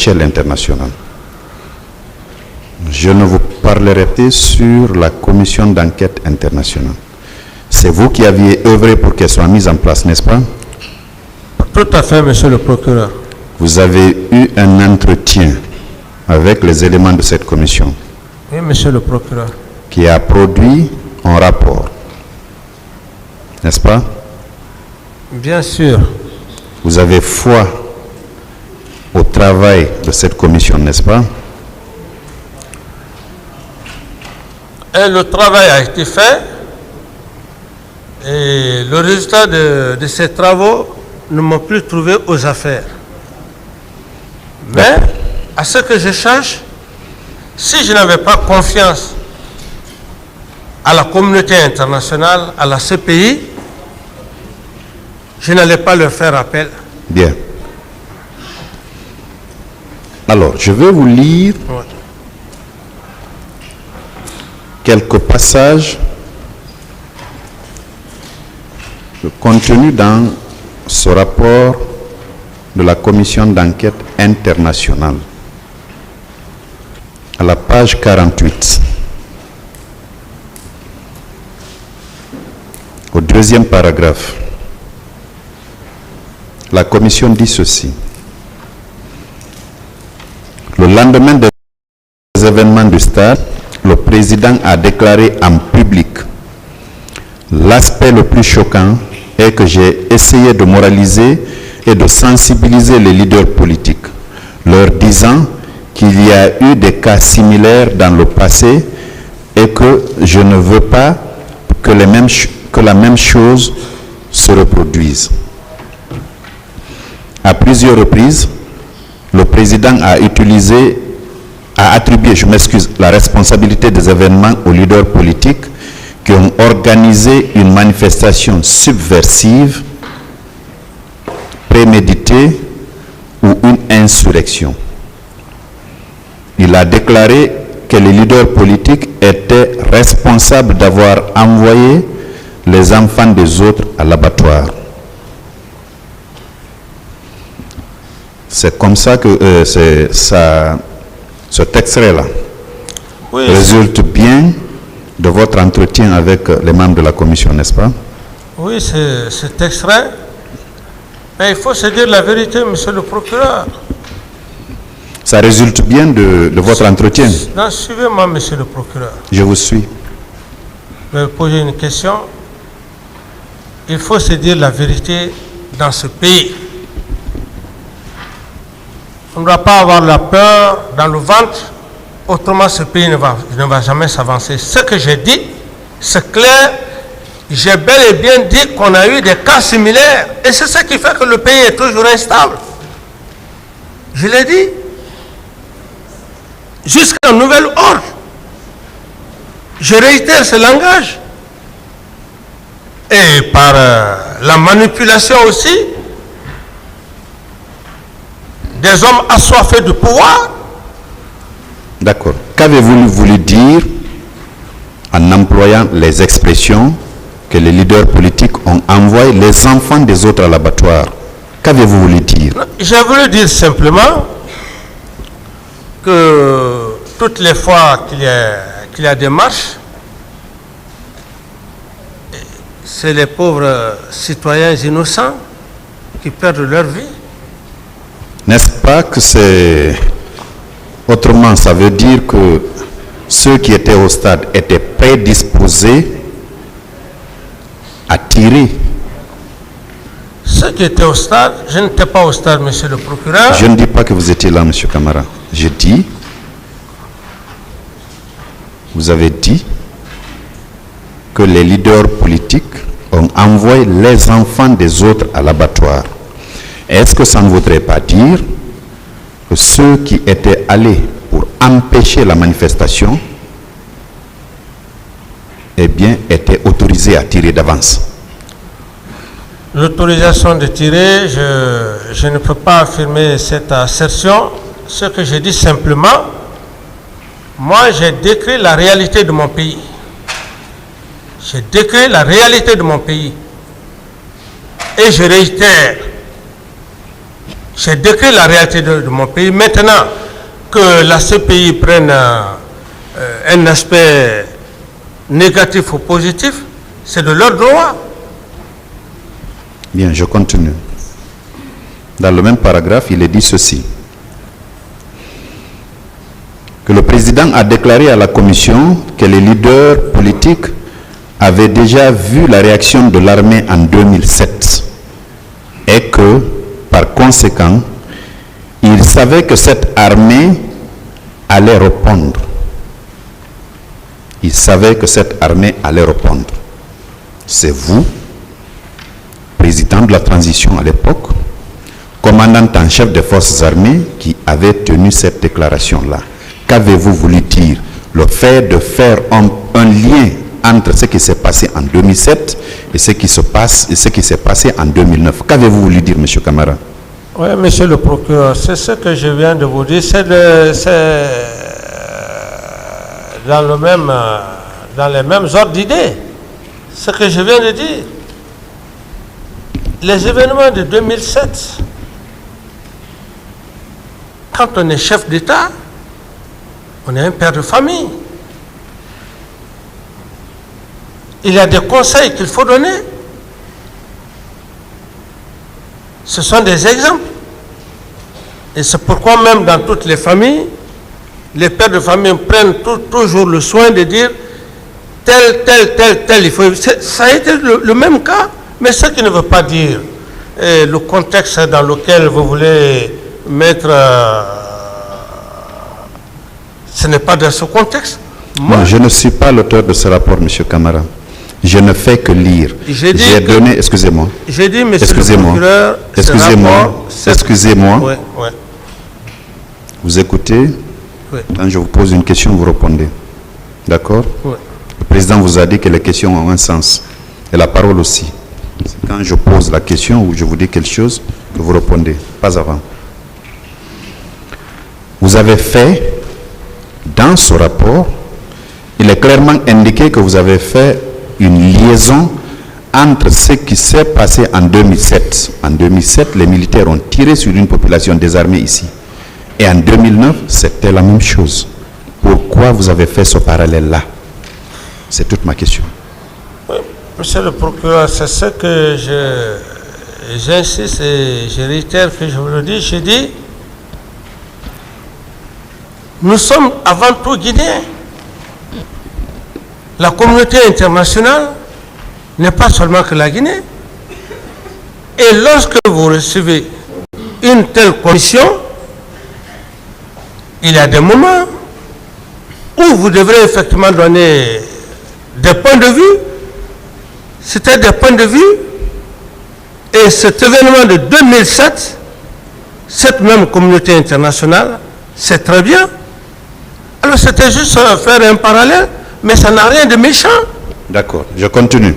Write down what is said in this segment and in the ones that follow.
l'échelle internationale. Je ne vous parlerai pas sur la commission d'enquête internationale. C'est vous qui aviez œuvré pour qu'elle soit mise en place, n'est-ce pas? Tout à fait, monsieur le procureur. Vous avez eu un entretien avec les éléments de cette commission. Oui, monsieur le procureur. Qui a produit un rapport, n'est-ce pas? Bien sûr. Vous avez foi au travail de cette commission, n'est-ce pas? Et le travail a été fait et le résultat de ces travaux ne m'a plus trouvé aux affaires. Mais, à ce que je cherche, si je n'avais pas confiance à la communauté internationale, à la CPI, je n'allais pas leur faire appel. Bien. Alors, je vais vous lire quelques passages contenus dans ce rapport de la commission d'enquête internationale. À la page 48, au deuxième paragraphe, la commission dit ceci. Le lendemain des événements du stade, le président a déclaré en public: l'aspect le plus choquant est que j'ai essayé de moraliser et de sensibiliser les leaders politiques, leur disant qu'il y a eu des cas similaires dans le passé et que je ne veux pas que la même chose se reproduise. À plusieurs reprises, le président a attribué, la responsabilité des événements aux leaders politiques qui ont organisé une manifestation subversive, préméditée ou une insurrection. Il a déclaré que les leaders politiques étaient responsables d'avoir envoyé les enfants des autres à l'abattoir. C'est comme ça que cet extrait-là résulte bien de votre entretien avec les membres de la commission, n'est-ce pas? Oui, cet extrait. Mais il faut se dire la vérité, monsieur le procureur. Ça résulte bien de votre entretien? Non, suivez-moi, monsieur le procureur. Je vous suis. Je vais vous poser une question. Il faut se dire la vérité dans ce pays. On ne doit pas avoir la peur dans le ventre, autrement ce pays ne va jamais s'avancer. Ce que j'ai dit, c'est clair, j'ai bel et bien dit qu'on a eu des cas similaires. Et c'est ce qui fait que le pays est toujours instable. Je l'ai dit. Jusqu'à nouvel ordre. Je réitère ce langage. Et par la manipulation aussi, des hommes assoiffés de pouvoir. D'accord. Qu'avez-vous voulu dire en employant les expressions que les leaders politiques ont envoyé les enfants des autres à l'abattoir? Qu'avez-vous voulu dire? J'ai voulu dire simplement que toutes les fois qu'il y a des marches, c'est les pauvres citoyens innocents qui perdent leur vie. N'est-ce pas que c'est... Autrement, ça veut dire que ceux qui étaient au stade étaient prédisposés à tirer. Ceux qui étaient au stade, je n'étais pas au stade, monsieur le procureur. Je ne dis pas que vous étiez là, monsieur Camara. Je dis, vous avez dit que les leaders politiques ont envoyé les enfants des autres à l'abattoir. Est-ce que ça ne voudrait pas dire que ceux qui étaient allés pour empêcher la manifestation, eh bien, étaient autorisés à tirer d'avance? L'autorisation de tirer, je ne peux pas affirmer cette assertion. Ce que je dis simplement, moi j'ai décrit la réalité de mon pays. J'ai décrit la réalité de mon pays. Et je réitère, J'ai décrit la réalité de mon pays. Maintenant que la CPI prenne un aspect négatif ou positif, c'est de leur droit. Bien, je continue. Dans le même paragraphe, il est dit ceci. Que le président a déclaré à la commission que les leaders politiques avaient déjà vu la réaction de l'armée en 2007 et que, par conséquent, il savait que cette armée allait répondre. Il savait que cette armée allait répondre. C'est vous, président de la transition à l'époque, commandant en chef des forces armées, qui avez tenu cette déclaration-là. Qu'avez-vous voulu dire? Le fait de faire un lien entre ce qui s'est passé en 2007 et ce qui s'est passé en 2009. Qu'avez-vous voulu dire, M. Camara? Oui, monsieur le procureur, c'est ce que je viens de vous dire. C'est dans les mêmes ordres d'idées. Ce que je viens de dire. Les événements de 2007, quand on est chef d'État, on est un père de famille. Il y a des conseils qu'il faut donner. Ce sont des exemples. Et c'est pourquoi même dans toutes les familles, les pères de famille prennent toujours le soin de dire tel, il faut... Ça a été le même cas, mais ce qui ne veut pas dire le contexte dans lequel vous voulez mettre... ce n'est pas dans ce contexte. Moi, je ne suis pas l'auteur de ce rapport, M. Camara. Je ne fais que lire. J'ai donné... Excusez-moi. J'ai dit, monsieur le procureur... Excusez-moi. Oui, oui. Vous écoutez. Oui. Quand je vous pose une question, vous répondez. D'accord? Oui. Le président vous a dit que les questions ont un sens. Et la parole aussi. C'est quand je pose la question ou je vous dis quelque chose que vous répondez. Pas avant. Vous avez fait, dans ce rapport, il est clairement indiqué que vous avez fait une liaison entre ce qui s'est passé en 2007. En 2007, les militaires ont tiré sur une population désarmée ici. Et en 2009, c'était la même chose. Pourquoi vous avez fait ce parallèle-là? C'est toute ma question. Oui, monsieur le procureur, c'est ce que j'insiste et je réitère que je vous le dis. J'ai dit, nous sommes avant tout Guinéens. La communauté internationale n'est pas seulement que la Guinée. Et lorsque vous recevez une telle commission, il y a des moments où vous devrez effectivement donner des points de vue. C'était des points de vue. Et cet événement de 2007, cette même communauté internationale, c'est très bien. Alors c'était juste faire un parallèle, mais ça n'a rien de méchant. D'accord, je continue.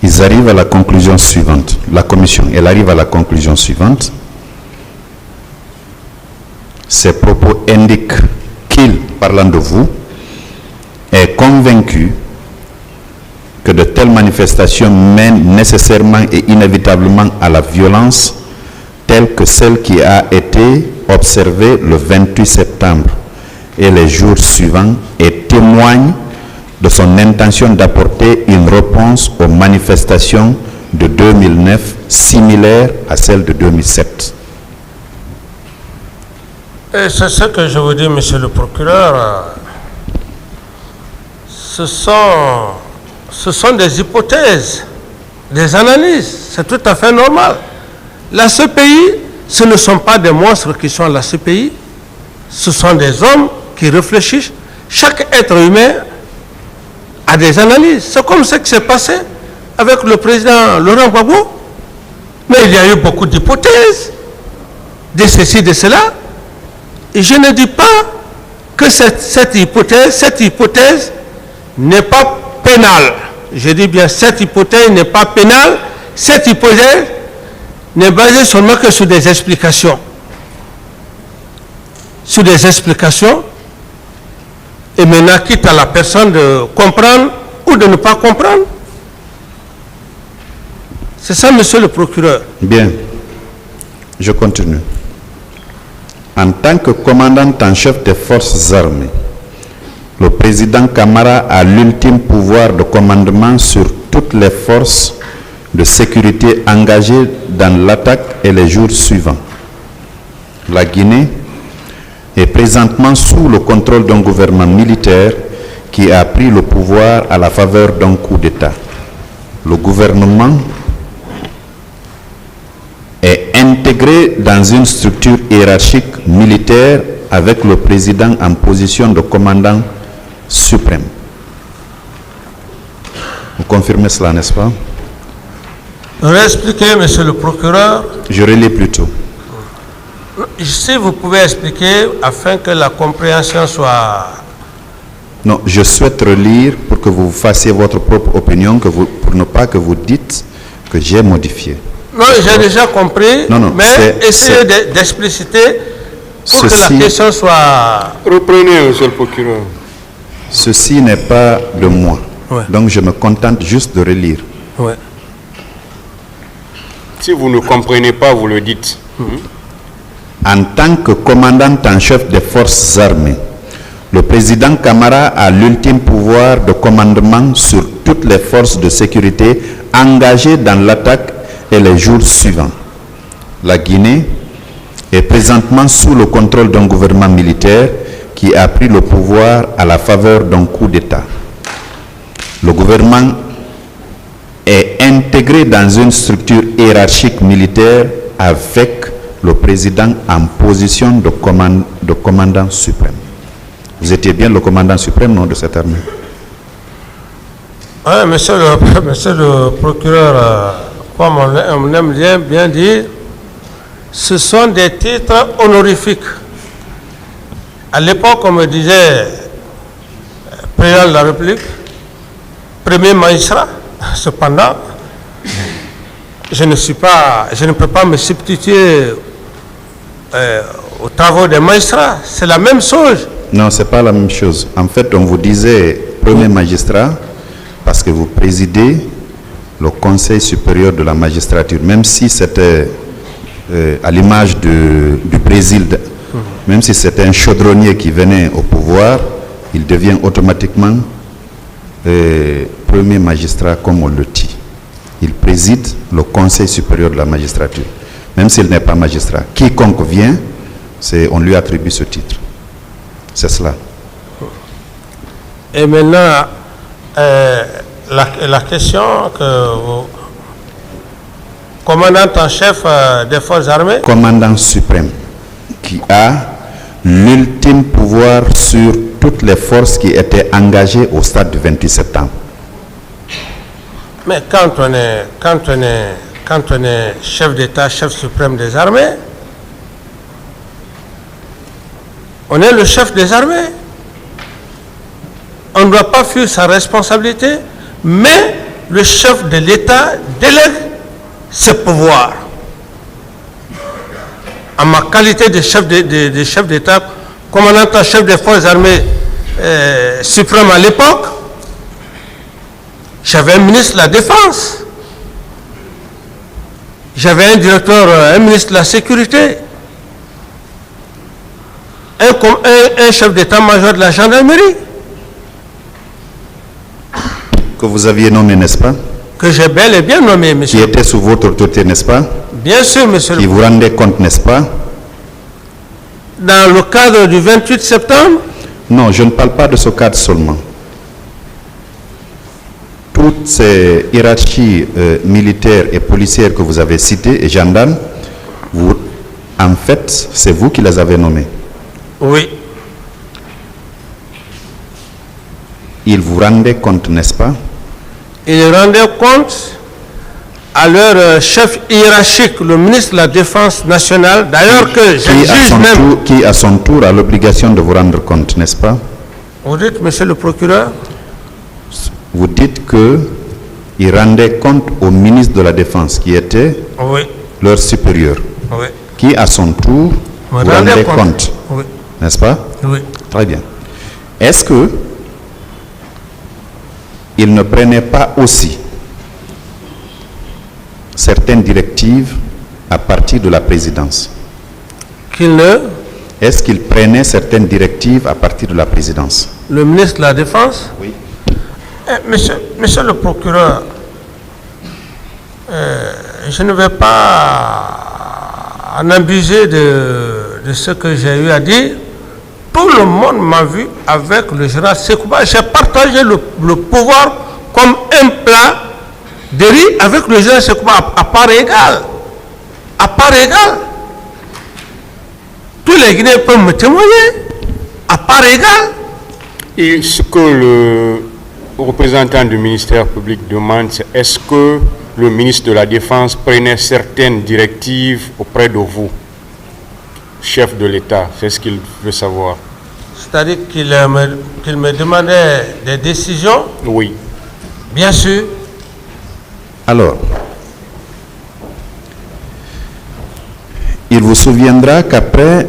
Ils arrivent à la conclusion suivante. La commission, elle arrive à la conclusion suivante. Ces propos indiquent qu'il, parlant de vous, est convaincu que de telles manifestations mènent nécessairement et inévitablement à la violence, telle que celle qui a été observée le 28 septembre et les jours suivants, et témoigne de son intention d'apporter une réponse aux manifestations de 2009 similaires à celles de 2007. Et c'est ce que je vous dis, monsieur le procureur. Ce sont des hypothèses, des analyses. C'est tout à fait normal. La CPI, ce ne sont pas des monstres qui sont à la CPI. Ce sont des hommes qui réfléchissent. Chaque être humain a des analyses. C'est comme ce qui s'est passé avec le président Laurent Gbagbo. Mais il y a eu beaucoup d'hypothèses, de ceci, de cela. Et je ne dis pas que cette hypothèse n'est pas pénale. Je dis bien, cette hypothèse n'est pas pénale. Cette hypothèse n'est basée seulement que sur des explications. Sur des explications. Et maintenant, quitte à la personne de comprendre ou de ne pas comprendre. C'est ça, monsieur le procureur. Bien, je continue. En tant que commandant en chef des forces armées, le président Camara a l'ultime pouvoir de commandement sur toutes les forces de sécurité engagées dans l'attaque et les jours suivants. La Guinée est présentement sous le contrôle d'un gouvernement militaire qui a pris le pouvoir à la faveur d'un coup d'État. Le gouvernement est intégré dans une structure hiérarchique militaire avec le président en position de commandant suprême. Vous confirmez cela, n'est-ce pas? Expliquez, monsieur le procureur. Je relis plutôt. Si vous pouvez expliquer afin que la compréhension soit... Non, je souhaite relire pour que vous fassiez votre propre opinion, pour ne pas que vous dites que j'ai modifié. Non, j'ai déjà compris, non, mais essayez d'expliciter pour que la question soit... Reprenez, monsieur le procureur. Ceci n'est pas de moi. Ouais. Donc je me contente juste de relire. Ouais. Si vous ne comprenez pas, vous le dites. En tant que commandant en chef des forces armées, le président Camara a l'ultime pouvoir de commandement sur toutes les forces de sécurité engagées dans l'attaque et les jours suivants. La Guinée est présentement sous le contrôle d'un gouvernement militaire qui a pris le pouvoir à la faveur d'un coup d'État. Le gouvernement est intégré dans une structure hiérarchique militaire avec le président en position de commandant suprême. Vous étiez bien le commandant suprême, non, de cette armée? Oui, monsieur le procureur, comme on aime bien dire, ce sont des titres honorifiques. À l'époque, on me disait président de la République, premier magistrat. Cependant, je ne peux pas me substituer aux travaux des magistrats. C'est la même chose. Non, ce n'est pas la même chose. En fait, on vous disait premier magistrat parce que vous présidez le Conseil supérieur de la magistrature, même si c'était à l'image du Brésil, même si c'était un chaudronnier qui venait au pouvoir, il devient automatiquement premier magistrat comme on le dit. Il préside le Conseil supérieur de la magistrature, même s'il n'est pas magistrat. Quiconque vient, on lui attribue ce titre. C'est cela. Et maintenant, la question que vous, commandant en chef des forces armées, commandant suprême, qui a l'ultime pouvoir sur toutes les forces qui étaient engagées au stade du 28 septembre. Mais quand on est chef d'État, chef suprême des armées, on est le chef des armées. On ne doit pas fuir sa responsabilité, mais le chef de l'État délègue ses pouvoirs. En ma qualité de chef d'État, commandant en chef des forces armées suprêmes à l'époque, j'avais un ministre de la Défense, j'avais un ministre de la Sécurité, un chef d'état-major de la gendarmerie. Que vous aviez nommé, n'est-ce pas? Que j'ai bel et bien nommé, monsieur. Qui était sous votre autorité, n'est-ce pas? Bien sûr, monsieur. Qui vous rendait compte, n'est-ce pas? Dans le cadre du 28 septembre? Non, je ne parle pas de ce cadre seulement. Toutes ces hiérarchies militaires et policières que vous avez citées, et gendarmes, en fait, c'est vous qui les avez nommées. Oui. Ils vous rendaient compte, n'est-ce pas? Ils rendaient compte à leur chef hiérarchique, le ministre de la Défense nationale, d'ailleurs que je juge même... Qui à son tour a l'obligation de vous rendre compte, n'est-ce pas? Vous dites, monsieur le procureur? Vous dites qu'ils rendaient compte au ministre de la Défense, qui était leur supérieur, qui à son tour vous rendait compte, n'est-ce pas? Oui. Très bien. Est-ce que il ne prenait pas aussi certaines directives à partir de la présidence. Qu'il ne... Est-ce qu'il prenait certaines directives à partir de la présidence? Le ministre de la Défense? Oui. Monsieur le procureur, je ne vais pas en abuser de ce que j'ai eu à dire. Tout le monde m'a vu avec le général Sekouba. J'ai partagé le pouvoir comme un plat de riz avec le général Sekouba à part égale. À part égale. Tous les Guinéens peuvent me témoigner. À part égale. Et ce que le représentant du ministère public demande, c'est est-ce que le ministre de la Défense prenait certaines directives auprès de vous, chef de l'État? C'est ce qu'il veut savoir. C'est-à-dire qu'il me demandait des décisions? Oui. Bien sûr. Alors, il vous souviendra qu'après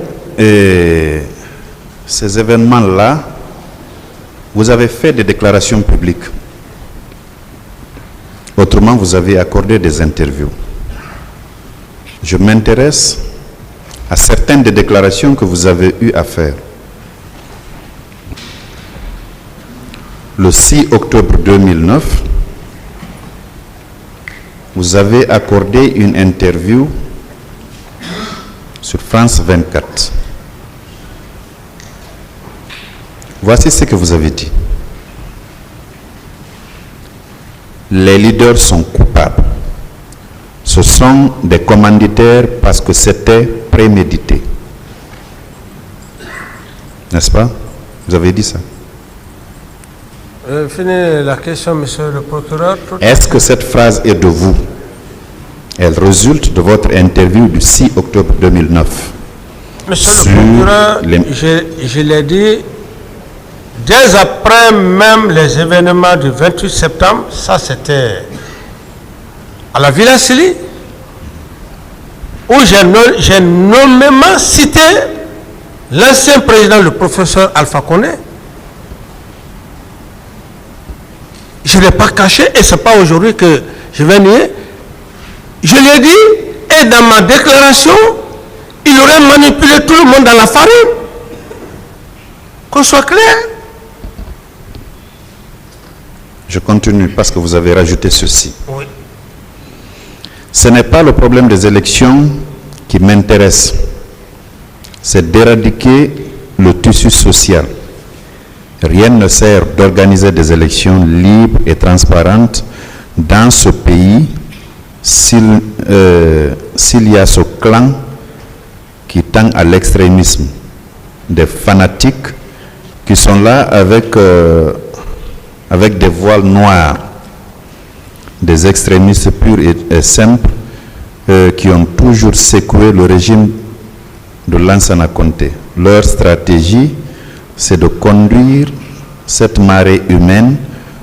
ces événements-là, vous avez fait des déclarations publiques. Autrement, vous avez accordé des interviews. Je m'intéresse à certaines des déclarations que vous avez eu à faire. Le 6 octobre 2009, vous avez accordé une interview sur France 24. Voici ce que vous avez dit. Les leaders sont coupables. Ce sont des commanditaires parce que c'était prémédité. N'est-ce pas? Vous avez dit ça. Finis la question, monsieur le procureur. Est-ce que cette phrase est de vous? Elle résulte de votre interview du 6 octobre 2009. Monsieur le procureur, je l'ai dit, dès après même les événements du 28 septembre, ça c'était à la Villa Sili, où j'ai nommément cité l'ancien président, le professeur Alpha Condé. Je ne l'ai pas caché et ce n'est pas aujourd'hui que je vais nier. Je l'ai dit et dans ma déclaration, il aurait manipulé tout le monde dans la farine. Qu'on soit clair. Je continue parce que vous avez rajouté ceci. Oui. Ce n'est pas le problème des élections qui m'intéresse. C'est d'éradiquer le tissu social. Rien ne sert d'organiser des élections libres et transparentes dans ce pays s'il y a ce clan qui tend à l'extrémisme, des fanatiques qui sont là avec des voiles noirs, des extrémistes purs et simples qui ont toujours secoué le régime de Lansana Conté. Leur stratégie, c'est de conduire cette marée humaine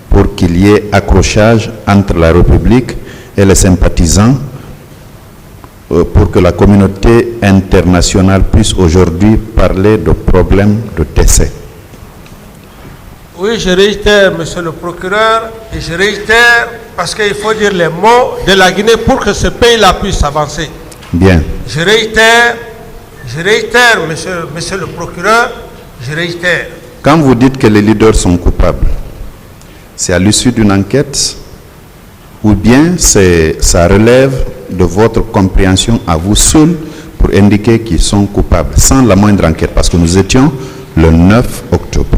pour qu'il y ait accrochage entre la République et les sympathisants pour que la communauté internationale puisse aujourd'hui parler de problèmes de décès. Oui, je réitère, monsieur le procureur, et je réitère parce qu'il faut dire les mots de la Guinée pour que ce pays-là puisse avancer. Bien. Je réitère, monsieur le procureur, je réitère. Quand vous dites que les leaders sont coupables, c'est à l'issue d'une enquête ou bien ça relève de votre compréhension à vous seul pour indiquer qu'ils sont coupables, sans la moindre enquête, parce que nous étions le 9 octobre.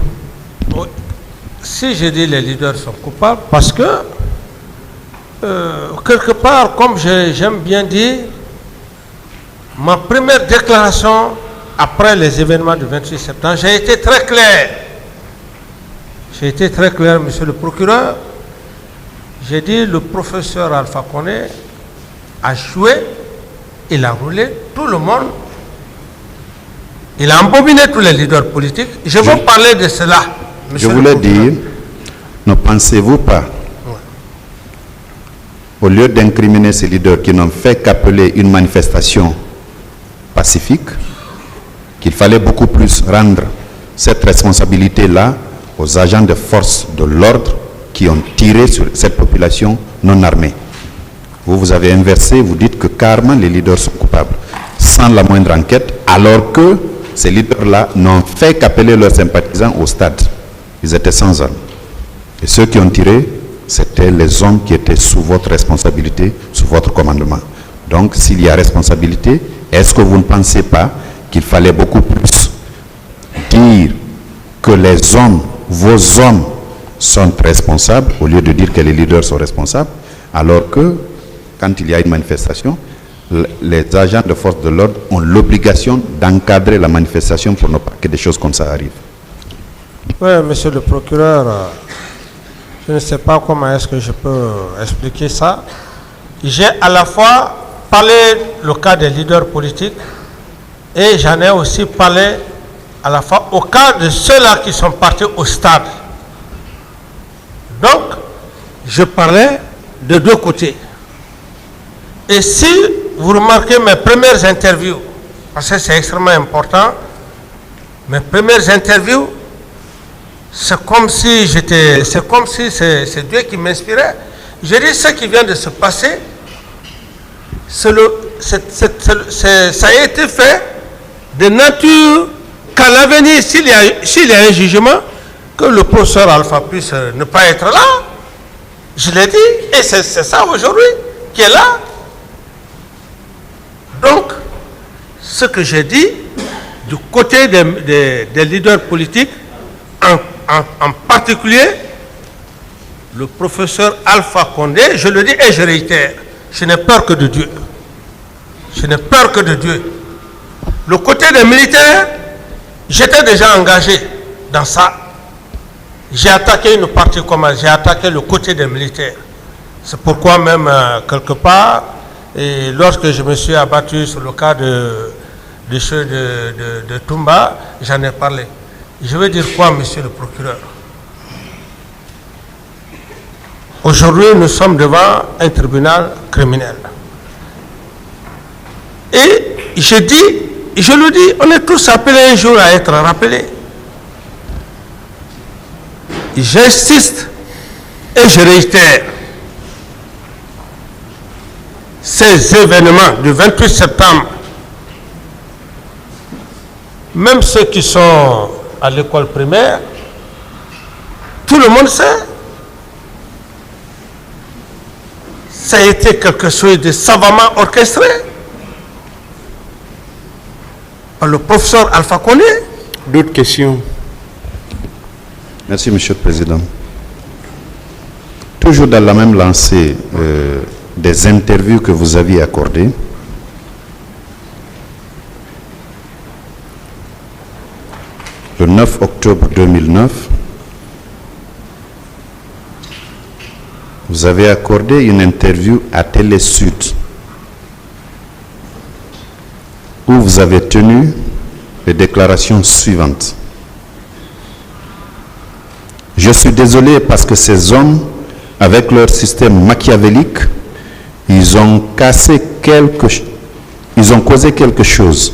Oui. Si je dis les leaders sont coupables, parce que quelque part, comme j'aime bien dire, ma première déclaration après les événements du 28 septembre, j'ai été très clair. J'ai été très clair, monsieur le procureur. J'ai dit le professeur Alpha Condé a joué, il a roulé tout le monde, il a embobiné tous les leaders politiques. Je veux parler de cela, monsieur le procureur. Je voulais dire, ne pensez-vous pas, au lieu d'incriminer ces leaders qui n'ont fait qu'appeler une manifestation pacifique, qu'il fallait beaucoup plus rendre cette responsabilité-là aux agents de force de l'ordre qui ont tiré sur cette population non armée? Vous avez inversé, vous dites que carrément les leaders sont coupables, sans la moindre enquête, alors que ces leaders-là n'ont fait qu'appeler leurs sympathisants au stade. Ils étaient sans armes. Et ceux qui ont tiré, c'était les hommes qui étaient sous votre responsabilité, sous votre commandement. Donc, s'il y a responsabilité, est-ce que vous ne pensez pas qu'il fallait beaucoup plus dire que les hommes, vos hommes, sont responsables, au lieu de dire que les leaders sont responsables, alors que, quand il y a une manifestation, les agents de force de l'ordre ont l'obligation d'encadrer la manifestation pour ne pas que des choses comme ça arrivent. Oui, monsieur le procureur, je ne sais pas comment est-ce que je peux expliquer ça. J'ai à la fois parlé le cas des leaders politiques et j'en ai aussi parlé à la fois au cas de ceux-là qui sont partis au stade. Donc, je parlais de deux côtés. Et si vous remarquez mes premières interviews, parce que c'est extrêmement important, mes premières interviews, c'est comme si c'est Dieu qui m'inspirait. Je dis ce qui vient de se passer, ça a été fait de nature qu'à l'avenir, s'il y a un jugement, que le professeur Alpha puisse ne pas être là. Je l'ai dit, et c'est ça aujourd'hui qui est là. Donc, ce que j'ai dit, du côté des leaders politiques, en particulier, le professeur Alpha Condé, je le dis et je réitère, je n'ai peur que de Dieu. Je n'ai peur que de Dieu. Le côté des militaires, j'étais déjà engagé dans ça. J'ai attaqué une partie comme j'ai attaqué le côté des militaires. C'est pourquoi même, quelque part, et lorsque je me suis abattu sur le cas de Toumba, j'en ai parlé. Je veux dire quoi, monsieur le procureur? Aujourd'hui, nous sommes devant un tribunal criminel. Et je le dis, on est tous appelés un jour à être rappelés. J'insiste et je réitère, ces événements du 28 septembre, même ceux qui sont à l'école primaire, tout le monde sait. Ça a été quelque chose de savamment orchestré par le professeur Alpha Condé. D'autres questions? Merci, Monsieur le Président. Toujours dans la même lancée des interviews que vous aviez accordées, le 9 octobre 2009, vous avez accordé une interview à Télé Sud où vous avez tenu les déclarations suivantes. Je suis désolé parce que ces hommes, avec leur système machiavélique, ils ont causé quelque chose.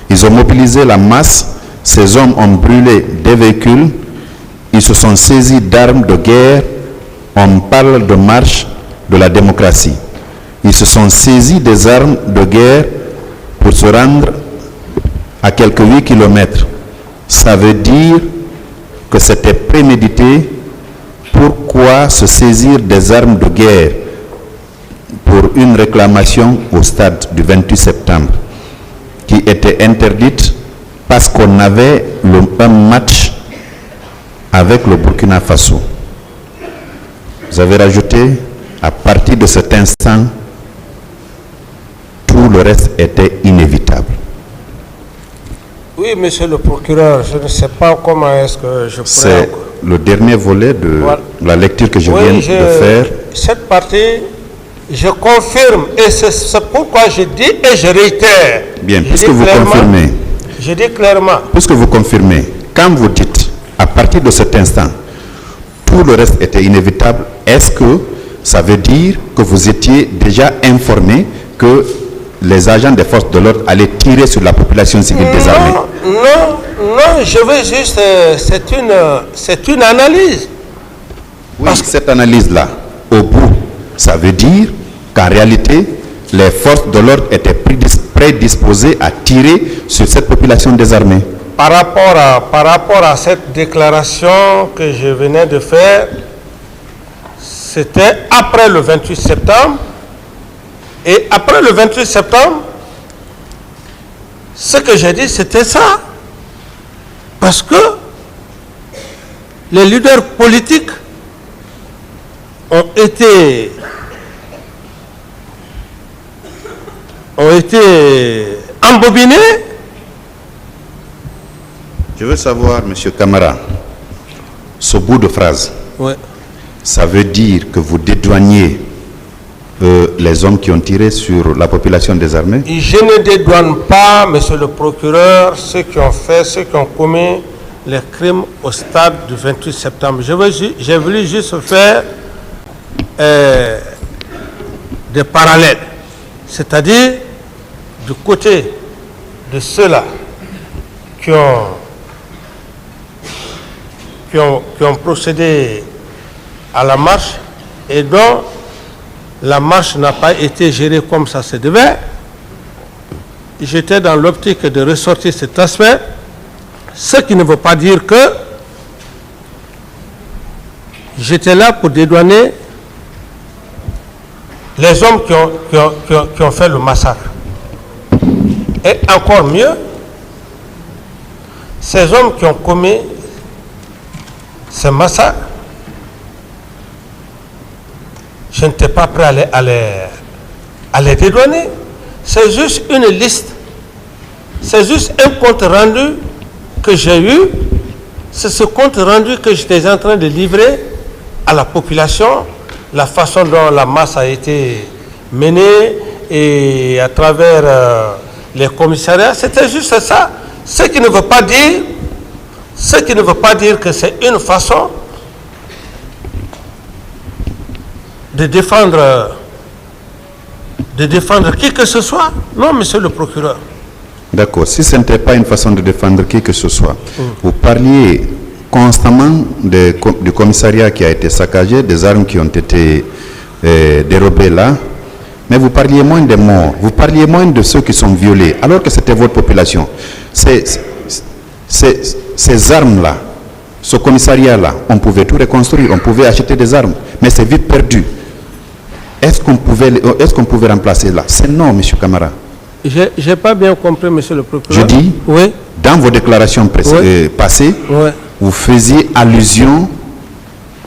Ils ont mobilisé la masse, ces hommes ont brûlé des véhicules, ils se sont saisis d'armes de guerre, on parle de marche de la démocratie. Ils se sont saisis des armes de guerre pour se rendre à quelques 8 kilomètres. Ça veut dire que c'était prémédité. Pourquoi se saisir des armes de guerre pour une réclamation au stade du 28 septembre qui était interdite parce qu'on avait un match avec le Burkina Faso? Vous avez rajouté, à partir de cet instant, tout le reste était inévitable. Oui, monsieur le procureur, je ne sais pas comment est-ce que je pourrais... C'est le dernier volet de la lecture que je viens de faire. Cette partie, je confirme, et c'est pourquoi je dis et je réitère. Bien, puisque vous confirmez. Je dis clairement. Puisque vous confirmez, quand vous dites, à partir de cet instant, tout le reste était inévitable, est-ce que ça veut dire que vous étiez déjà informé que les agents des forces de l'ordre allaient tirer sur la population civile désarmée? Non, je veux juste, c'est une analyse. Oui, cette analyse-là, au bout, ça veut dire qu'en réalité, les forces de l'ordre étaient prédisposées à tirer sur cette population désarmée. Par rapport à cette déclaration que je venais de faire, c'était après le 28 septembre. Et après le 28 septembre, ce que j'ai dit, c'était ça. Parce que les leaders politiques ont été embobinés. Je veux savoir, M. Camara, ce bout de phrase, Ouais. ça veut dire que vous dédouaniez les hommes qui ont tiré sur la population désarmée? Je ne dédouane pas, monsieur le procureur, ceux qui ont commis les crimes au stade du 28 septembre. J'ai voulu juste faire des parallèles. C'est-à-dire, du côté de ceux-là qui ont procédé à la marche et dont la marche n'a pas été gérée comme ça se devait, j'étais dans l'optique de ressortir cet aspect, ce qui ne veut pas dire que j'étais là pour dédouaner les hommes qui ont fait le massacre. Et encore mieux, ces hommes qui ont commis ces massacres, je n'étais pas prêt à les dédouaner. C'est juste une liste. C'est juste un compte rendu que j'ai eu. C'est ce compte rendu que j'étais en train de livrer à la population, la façon dont la masse a été menée et à travers les commissariats. C'était juste ça. Ce qui ne veut pas dire que c'est une façon de défendre qui que ce soit. Non, monsieur le procureur. D'accord. Si ce n'était pas une façon de défendre qui que ce soit, vous parliez constamment du commissariat qui a été saccagé, des armes qui ont été dérobées là, mais vous parliez moins des morts, vous parliez moins de ceux qui sont violés, alors que c'était votre population. Ces armes-là, ce commissariat-là, on pouvait tout reconstruire, on pouvait acheter des armes, mais c'est vite perdu. Est-ce qu'on pouvait remplacer là? C'est non, M. Camara. Je n'ai pas bien compris, monsieur le procureur. Je dis, oui. Dans vos déclarations passées, Oui. vous faisiez allusion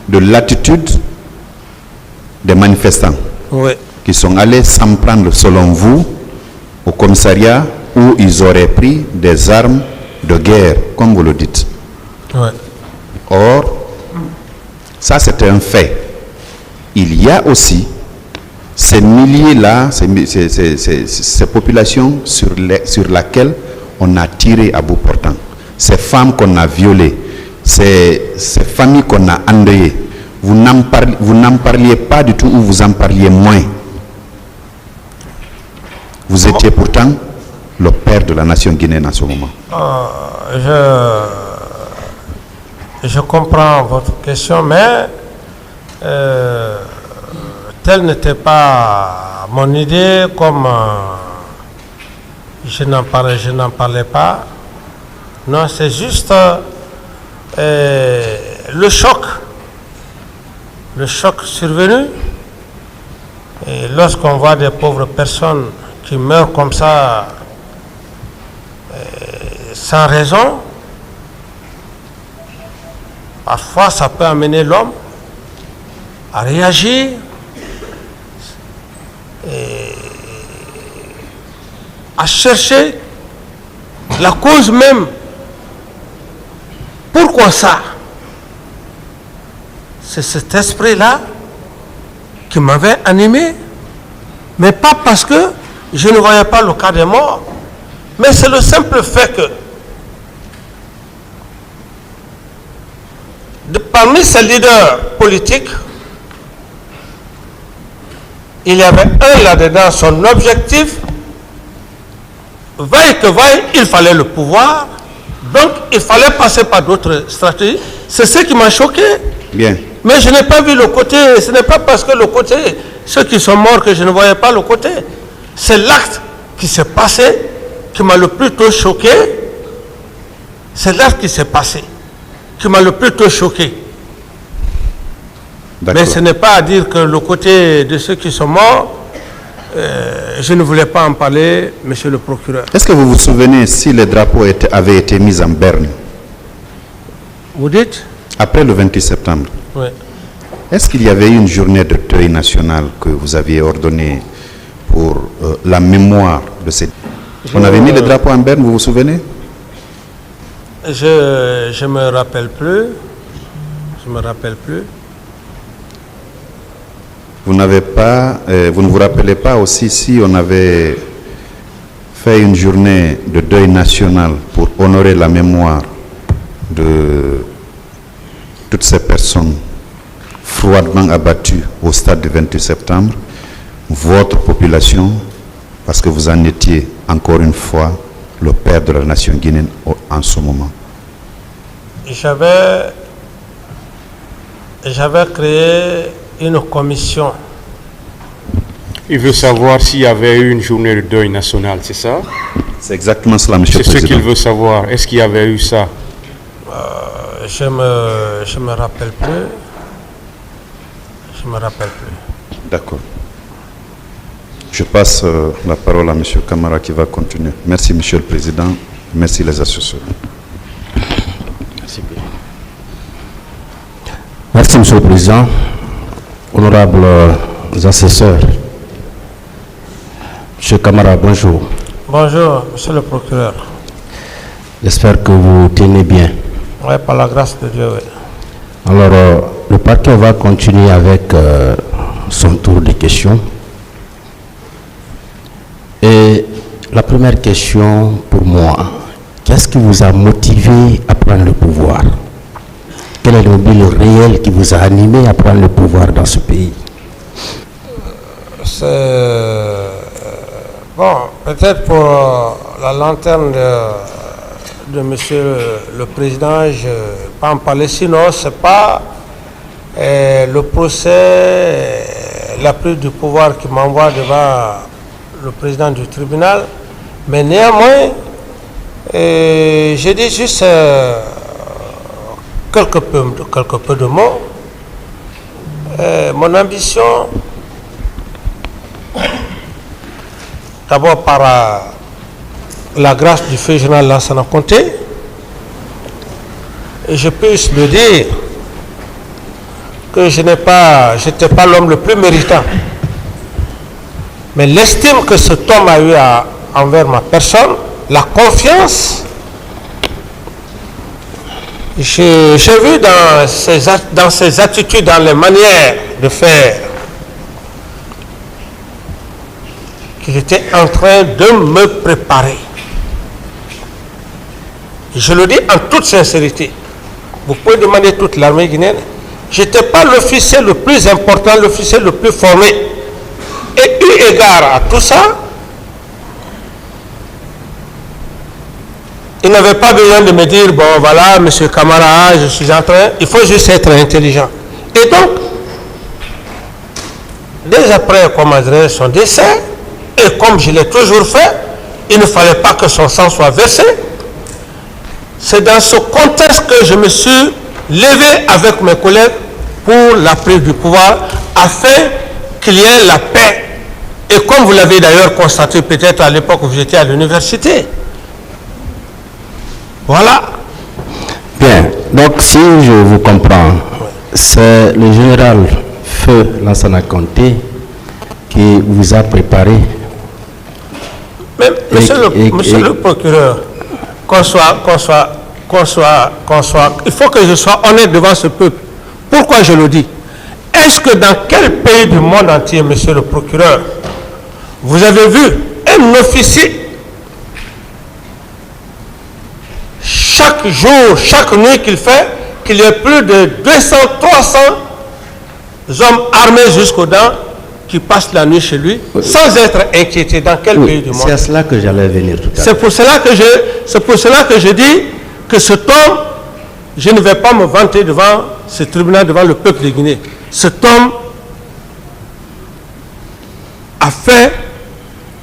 de l'attitude des manifestants Oui. qui sont allés s'en prendre, selon vous, au commissariat où ils auraient pris des armes de guerre, comme vous le dites. Oui. Or, ça c'est un fait. Il y a aussi ces milliers-là, ces populations sur lesquelles on a tiré à bout portant, ces femmes qu'on a violées, ces familles qu'on a endeuillées. Vous n'en parliez pas du tout ou vous en parliez moins. Vous étiez pourtant le père de la nation guinéenne en ce moment. Je comprends votre question, mais telle n'était pas mon idée, comme je n'en parlais pas. Non, c'est juste le choc survenu. Et lorsqu'on voit des pauvres personnes qui meurent comme ça, sans raison, parfois ça peut amener l'homme à réagir et à chercher la cause même. Pourquoi ça? C'est cet esprit-là qui m'avait animé, mais pas parce que je ne voyais pas le cas des morts, mais c'est le simple fait que parmi ces leaders politiques, il y avait un là-dedans, son objectif, vaille que vaille, il fallait le pouvoir, donc il fallait passer par d'autres stratégies. C'est ce qui m'a choqué. Bien. Mais je n'ai pas vu le côté, ce n'est pas parce que le côté ceux qui sont morts que je ne voyais pas le côté. C'est l'acte qui s'est passé qui m'a le plus tôt choqué. C'est l'acte qui s'est passé qui m'a le plus tôt choqué. Mais ce n'est pas à dire que le côté de ceux qui sont morts, je ne voulais pas en parler, monsieur le procureur. Est-ce que vous vous souvenez si les drapeaux avaient été mis en berne? Vous dites? Après le 28 septembre. Oui. Est-ce qu'il y avait une journée de deuil national que vous aviez ordonnée pour la mémoire de ces... On avait mis les drapeaux en berne, vous vous souvenez? Je me rappelle plus. Je me rappelle plus. Vous n'avez pas, vous ne vous rappelez pas aussi si on avait fait une journée de deuil national pour honorer la mémoire de toutes ces personnes froidement abattues au stade du 28 septembre, votre population, parce que vous en étiez encore une fois le père de la nation guinéenne en ce moment? J'avais créé une commission. Il veut savoir s'il y avait eu une journée de deuil national, c'est ça? C'est exactement cela, monsieur le Président. C'est ce qu'il veut savoir. Est-ce qu'il y avait eu ça? Je me rappelle plus. Je me rappelle plus. D'accord. Je passe la parole à monsieur Camara qui va continuer. Merci, monsieur le Président. Merci, les assesseurs. Merci, monsieur le Président. Honorables assesseurs. Monsieur Camara, bonjour. Bonjour, monsieur le procureur. J'espère que vous tenez bien. Oui, par la grâce de Dieu, oui. Alors, le parquet va continuer avec son tour de questions. Et la première question pour moi, qu'est-ce qui vous a motivé à prendre le pouvoir? Quel est le mobile réel qui vous a animé à prendre le pouvoir dans ce pays? Bon, peut-être pour la lanterne de monsieur le Président, je ne vais pas en parler, sinon ce n'est pas le procès, la prise du pouvoir qui m'envoie devant le président du tribunal, mais néanmoins, je dis juste quelques peu de mots. Mon ambition, d'abord par la grâce du feu général Lansana Conté, et je puisse le dire que je n'étais pas l'homme le plus méritant. Mais l'estime que cet homme a eu envers ma personne, la confiance, j'ai vu dans ses attitudes, dans les manières de faire, qu'il était en train de me préparer. Je le dis en toute sincérité. Vous pouvez demander toute l'armée guinéenne. Je n'étais pas l'officier le plus important, l'officier le plus formé. Et eu égard à tout ça, il n'avait pas besoin de me dire, bon voilà, monsieur Camara, je suis en train, il faut juste être intelligent. Et donc, dès après qu'on adressé son décès, et comme je l'ai toujours fait, il ne fallait pas que son sang soit versé. C'est dans ce contexte que je me suis levé avec mes collègues pour la prise du pouvoir, afin qu'il y ait la paix. Et comme vous l'avez d'ailleurs constaté peut-être à l'époque où vous étiez à l'université. Voilà. Bien, donc si je vous comprends, c'est le général Feu Lansana Conté qui vous a préparé. Mais monsieur le procureur, il faut que je sois honnête devant ce peuple. Pourquoi je le dis? Est-ce que dans quel pays du monde entier, monsieur le procureur, vous avez vu un officier chaque jour, chaque nuit qu'il fait, qu'il y ait plus de 200, 300 hommes armés jusqu'aux dents qui passent la nuit chez lui sans être inquiétés? Dans quel pays du monde? C'est à cela que j'allais venir tout à l'heure. C'est pour cela que je dis que cet homme, je ne vais pas me vanter devant ce tribunal, devant le peuple de Guinée. Cet homme a fait,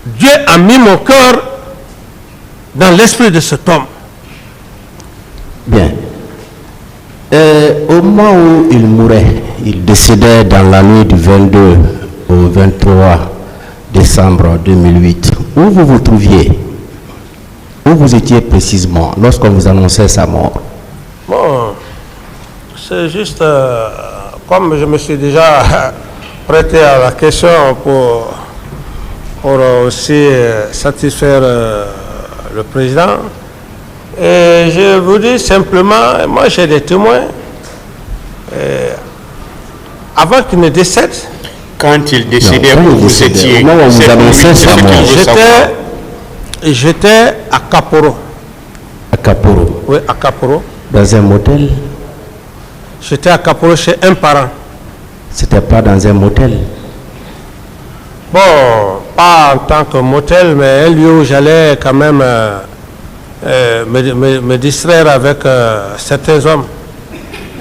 Dieu a mis mon cœur dans l'esprit de cet homme. Bien. Au moment où il mourait, il décédait dans la nuit du 22 au 23 décembre 2008. Où vous vous trouviez? Où vous étiez précisément lorsqu'on vous annonçait sa mort? Bon, c'est juste comme je me suis déjà prêté à la question pour aussi satisfaire le président. Et je vous dis simplement, moi j'ai des témoins. Avant qu'il ne décède, Quand il décédait, Non, où quand il vous décédait, étiez? au moment où vous C'est annoncez lui, c'est sa ce qu'il mort. veut savoir. j'étais à Caporo. À Caporo, Oui, à Caporo. dans un motel? J'étais à Caporo chez un parent. C'était pas dans un motel? Bon, pas en tant que motel, mais un lieu où j'allais quand même me distraire avec certains hommes.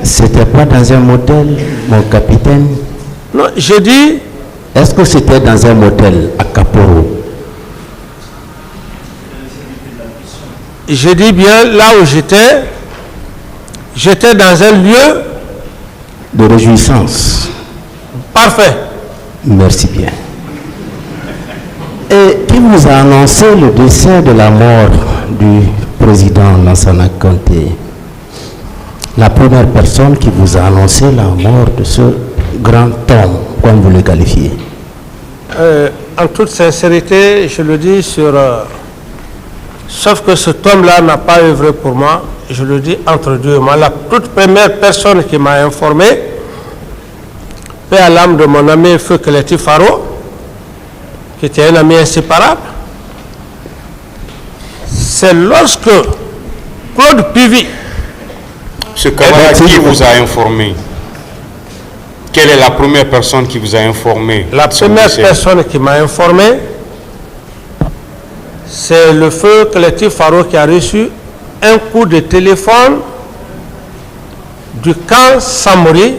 C'était pas dans un motel, mon capitaine? Non, j'ai dit, Est-ce que c'était dans un motel à Caporo? j'ai dit bien là où j'étais dans un lieu De réjouissance. parfait. Merci bien. Et qui vous a annoncé le décès de la mort du président Lansana Conté? La première personne qui vous a annoncé la mort de ce grand homme, comme vous le qualifiez? En toute sincérité, je le dis sauf que cet homme-là n'a pas œuvré pour moi, je le dis entre Dieu et moi. La toute première personne qui m'a informé, paix à l'âme de mon ami Feu Keleti Faro, qui était un ami inséparable, c'est lorsque Claude Pivy, Ce camarade qui vous a informé? Quelle est la première personne qui vous a informé? la de son première décès? personne qui m'a informé, c'est le Feu Keleti Faro qui a reçu un coup de téléphone du camp Samori.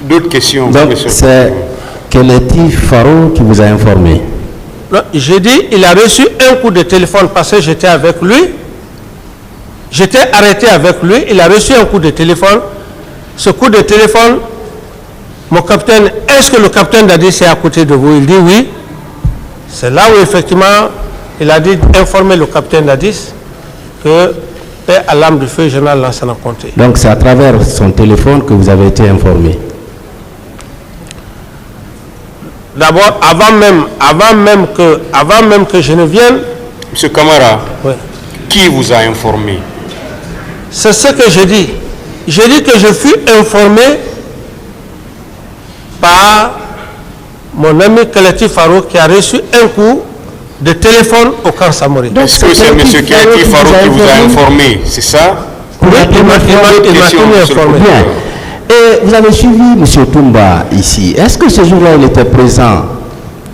D'autres questions? Donc monsieur? c'est Keleti Faro qui vous a informé? Non, j'ai dit, il a reçu un coup de téléphone parce que j'étais avec lui. J'étais arrêté avec lui. Il a reçu un coup de téléphone. Ce coup de téléphone, mon capitaine, est-ce que le capitaine Dadis est à côté de vous? Il dit oui. C'est là où effectivement, il a dit informer le capitaine Dadis que paix à l'âme du feu général Lansana Conté. Donc c'est à travers son téléphone que vous avez été informé? D'abord, avant même que je ne vienne, Monsieur Camara, oui, qui vous a informé? c'est ce que je dis. Je dis que je fus informé par mon ami Keleti Faro qui a reçu un coup de téléphone au camp Samori. Est-ce que c'est monsieur Keleti Faro qui vous a informé? C'est ça? Oui, il m'a tenu informé. Bien. Et vous avez suivi M. Toumba ici. Est-ce que ce jour-là, il était présent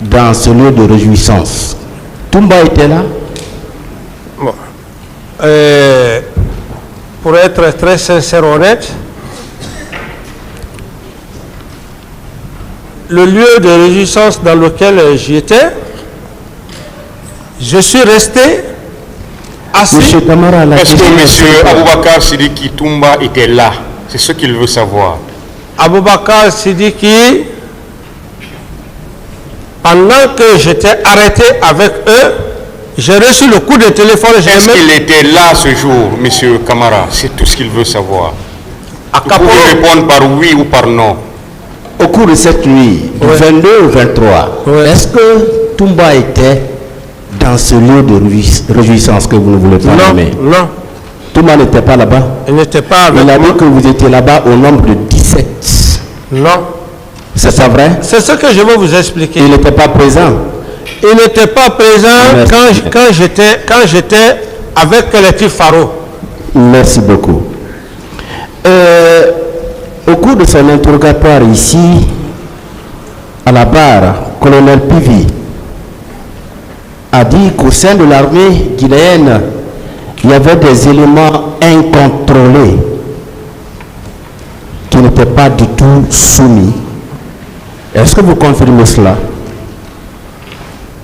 dans ce lieu de réjouissance? Toumba était là? Bon. Pour être très sincère, honnête, le lieu de réjouissance dans lequel j'y étais, je suis resté assis. Monsieur Camara, la Est-ce que question monsieur est- Aboubakar Sidiki Toumba était là? C'est ce qu'il veut savoir. Aboubakar Sidiki, pendant que j'étais arrêté avec eux, j'ai reçu le coup de téléphone. Est-ce qu'il était là ce jour, monsieur Camara? C'est tout ce qu'il veut savoir. à Vous Caporo. pouvez répondre par oui ou par non. Au cours de cette nuit, du Ouais. 22 au 23, Ouais. est-ce que Toumba était dans ce lieu de réjouissance que vous ne voulez pas Non, nommer? non, Toumba n'était pas là-bas? il n'était pas avec Il a moi. dit que vous étiez là-bas au nombre de 17. Non. C'est pas vrai? C'est ce que je vais vous expliquer. Il n'était pas présent. Il n'était pas présent Merci. quand j'étais avec Keleti Faro. Merci beaucoup. Au cours de son interrogatoire ici, à la barre, colonel Pivy a dit qu'au sein de l'armée guinéenne, il y avait des éléments incontrôlés qui n'étaient pas du tout soumis. Est-ce que vous confirmez cela?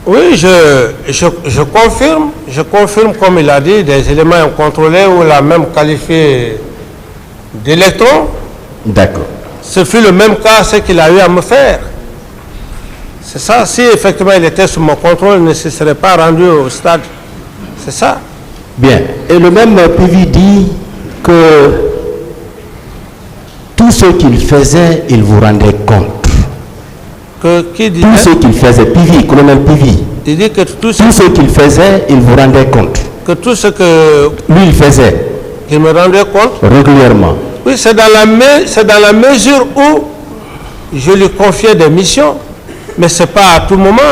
Oui, je confirme comme il a dit, des éléments incontrôlés ou l'a même qualifié d'électron. D'accord. Ce fut le même cas, ce qu'il a eu à me faire. C'est ça, si effectivement il était sous mon contrôle, il ne se serait pas rendu au stade. C'est ça. Bien. Et le même PV dit que tout ce qu'il faisait, il vous rendait compte. Qui dit tout ce qu'il faisait, PV, colonel PV. Il dit que tout ce qu'il faisait, il vous rendait compte. Que tout ce que lui il faisait. Il me rendait compte. Régulièrement. Oui, c'est dans la mesure où je lui confiais des missions, mais c'est pas à tout moment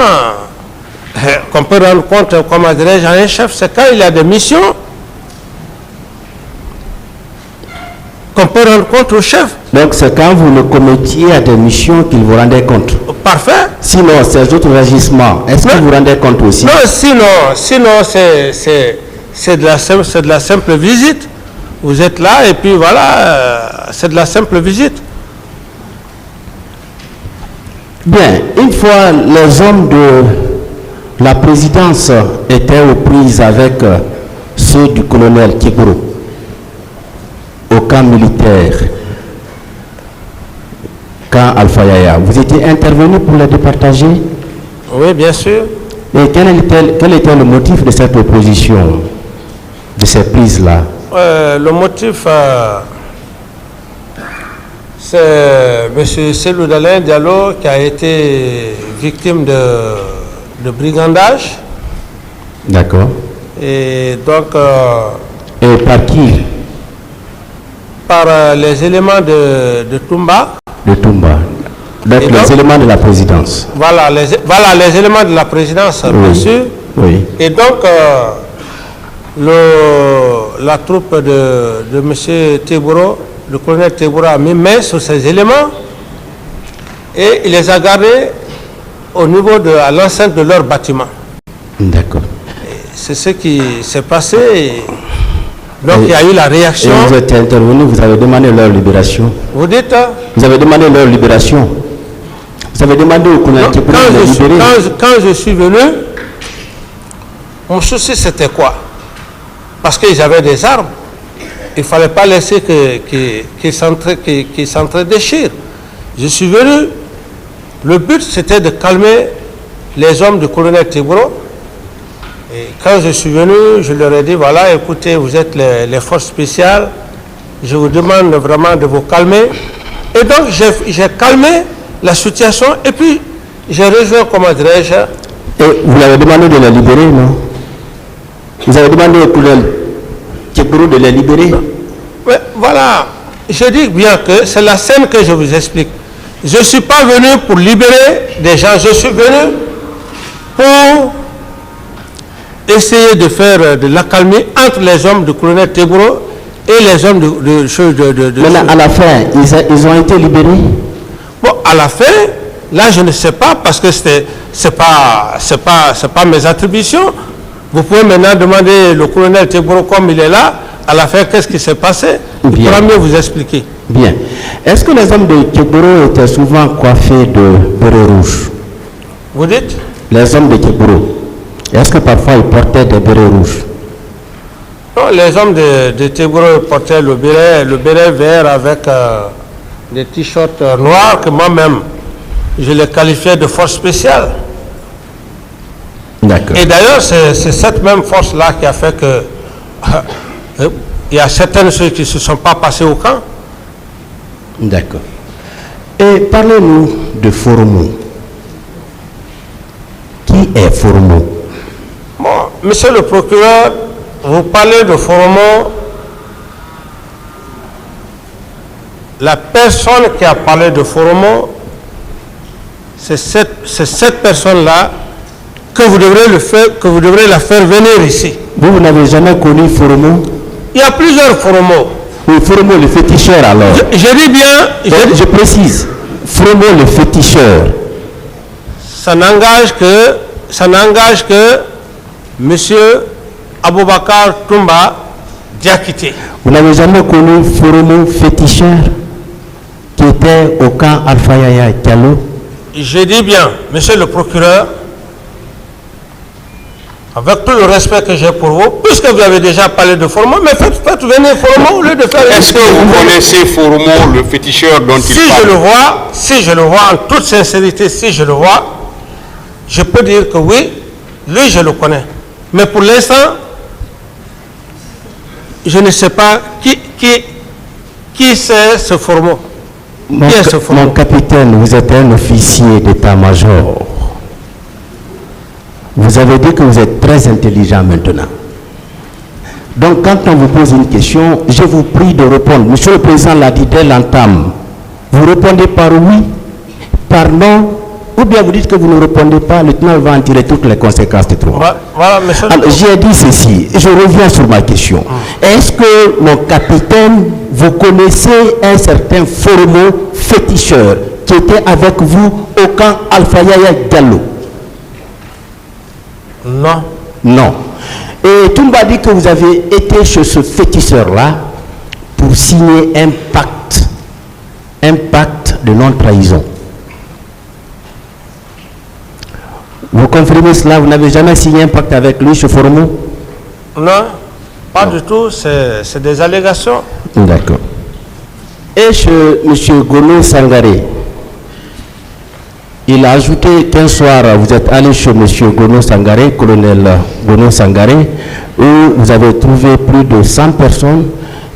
qu'on peut rendre compte, comment dirais-je, à un chef. C'est quand il y a des missions qu'on peut rendre compte au chef. Donc c'est quand vous le commettiez à des missions qu'il vous rendait compte. Parfait. Sinon, ces autres agissements, est-ce que vous rendez compte aussi? Non, sinon c'est de la simple visite. Vous êtes là et puis voilà, c'est de la simple visite. Bien, une fois les hommes de la présidence étaient aux prises avec ceux du colonel Kiboro au camp militaire, camp Alpha Yaya, vous étiez intervenu pour les départager? Oui, bien sûr. Et quel était le motif de cette opposition, de ces prises-là? Le motif, c'est M. Selou Dalain Diallo qui a été victime de brigandage. D'accord. Et donc... et par qui? Par les éléments de Toumba. De Toumba. Donc les éléments de la présidence. Voilà, les éléments de la présidence, oui. Bien sûr. Oui. Et donc, la troupe de M. Teboro, le colonel Teboro a mis main sur ces éléments et il les a gardés au niveau à l'enceinte de leur bâtiment. D'accord. C'est ce qui s'est passé. Donc il y a eu la réaction. Et vous êtes intervenu, vous avez demandé leur libération. Vous dites? Vous avez demandé leur libération. Vous avez demandé au colonel Teboro de les libérer. Quand je suis venu, mon souci c'était quoi? Parce qu'ils avaient des armes. Il ne fallait pas laisser qu'ils s'entre-déchirent. Je suis venu. Le but, c'était de calmer les hommes du colonel Teboro. Et quand je suis venu, je leur ai dit, voilà, écoutez, vous êtes les forces spéciales. Je vous demande vraiment de vous calmer. Et donc, j'ai calmé la situation. Et puis, j'ai rejoint, comment dirais-je. Et vous l'avez demandé de les libérer, non? Vous avez demandé au colonel Teboro de les libérer? Oui, voilà. Je dis bien que c'est la scène que je vous explique. Je ne suis pas venu pour libérer des gens. Je suis venu pour essayer de faire de l'accalmie entre les hommes du colonel Teboro et les hommes de Maintenant, à la fin, ils ont été libérés? Bon, à la fin, là, je ne sais pas parce que c'est pas mes attributions. Vous pouvez maintenant demander le colonel Teboro comme il est là, à la fin, qu'est-ce qui s'est passé? Il pourra mieux vous expliquer. Bien. Est-ce que les hommes de Teboro étaient souvent coiffés de bérets rouges? Vous dites? Les hommes de Teboro, est-ce que parfois ils portaient des bérets rouges? Non, les hommes de Teboro portaient le béret vert avec des t-shirts noirs que moi-même, je les qualifiais de force spéciale. D'accord. Et d'ailleurs, c'est cette même force-là qui a fait que il y a certaines choses qui ne se sont pas passées au camp. D'accord. Et parlez-nous de Foromo. Qui est Foromo? Bon, monsieur le procureur, vous parlez de Foromo. La personne qui a parlé de Foromo, c'est cette personne-là que vous devrez la faire venir ici. Vous n'avez jamais connu Foromo? Il y a plusieurs Foromo. Oui, Foromo le féticheur alors. Je dis bien... Je précise, Foromo le féticheur. Ça n'engage que M. Aboubakar Toumba Diakité. Vous n'avez jamais connu Foromo féticheur qui était au camp Alpha Yaya Diallo? Je dis bien, monsieur le procureur, avec tout le respect que j'ai pour vous, puisque vous avez déjà parlé de Foromo, mais faites venir Foromo au lieu de faire... Est-ce que vous connaissez Foromo, le féticheur dont il parle? Si je le vois, en toute sincérité, si je le vois, je peux dire que oui, lui je le connais. Mais pour l'instant, je ne sais pas qui c'est ce Foromo. Mon capitaine, vous êtes un officier d'état-major. Vous avez dit que vous êtes très intelligent maintenant. Donc, quand on vous pose une question, je vous prie de répondre. Monsieur le Président l'a dit dès l'entame. Vous répondez par oui, par non, ou bien vous dites que vous ne répondez pas, le lieutenant va en tirer toutes les conséquences du droit. Voilà, monsieur. J'ai dit ceci, je reviens sur ma question. Est-ce que, mon capitaine, vous connaissez un certain Foromo féticheur qui était avec vous au camp Alpha Yaya Diallo? Non. Non. Et tu m'as dit que vous avez été chez ce féticheur-là pour signer un pacte de non-trahison. Vous confirmez cela? Vous n'avez jamais signé un pacte avec lui, chez Foromo? Non, pas du tout. C'est des allégations. D'accord. Et chez M. Gono Sangaré, il a ajouté qu'un soir, vous êtes allé chez M. Gono Sangaré, colonel Gono Sangaré, où vous avez trouvé plus de 100 personnes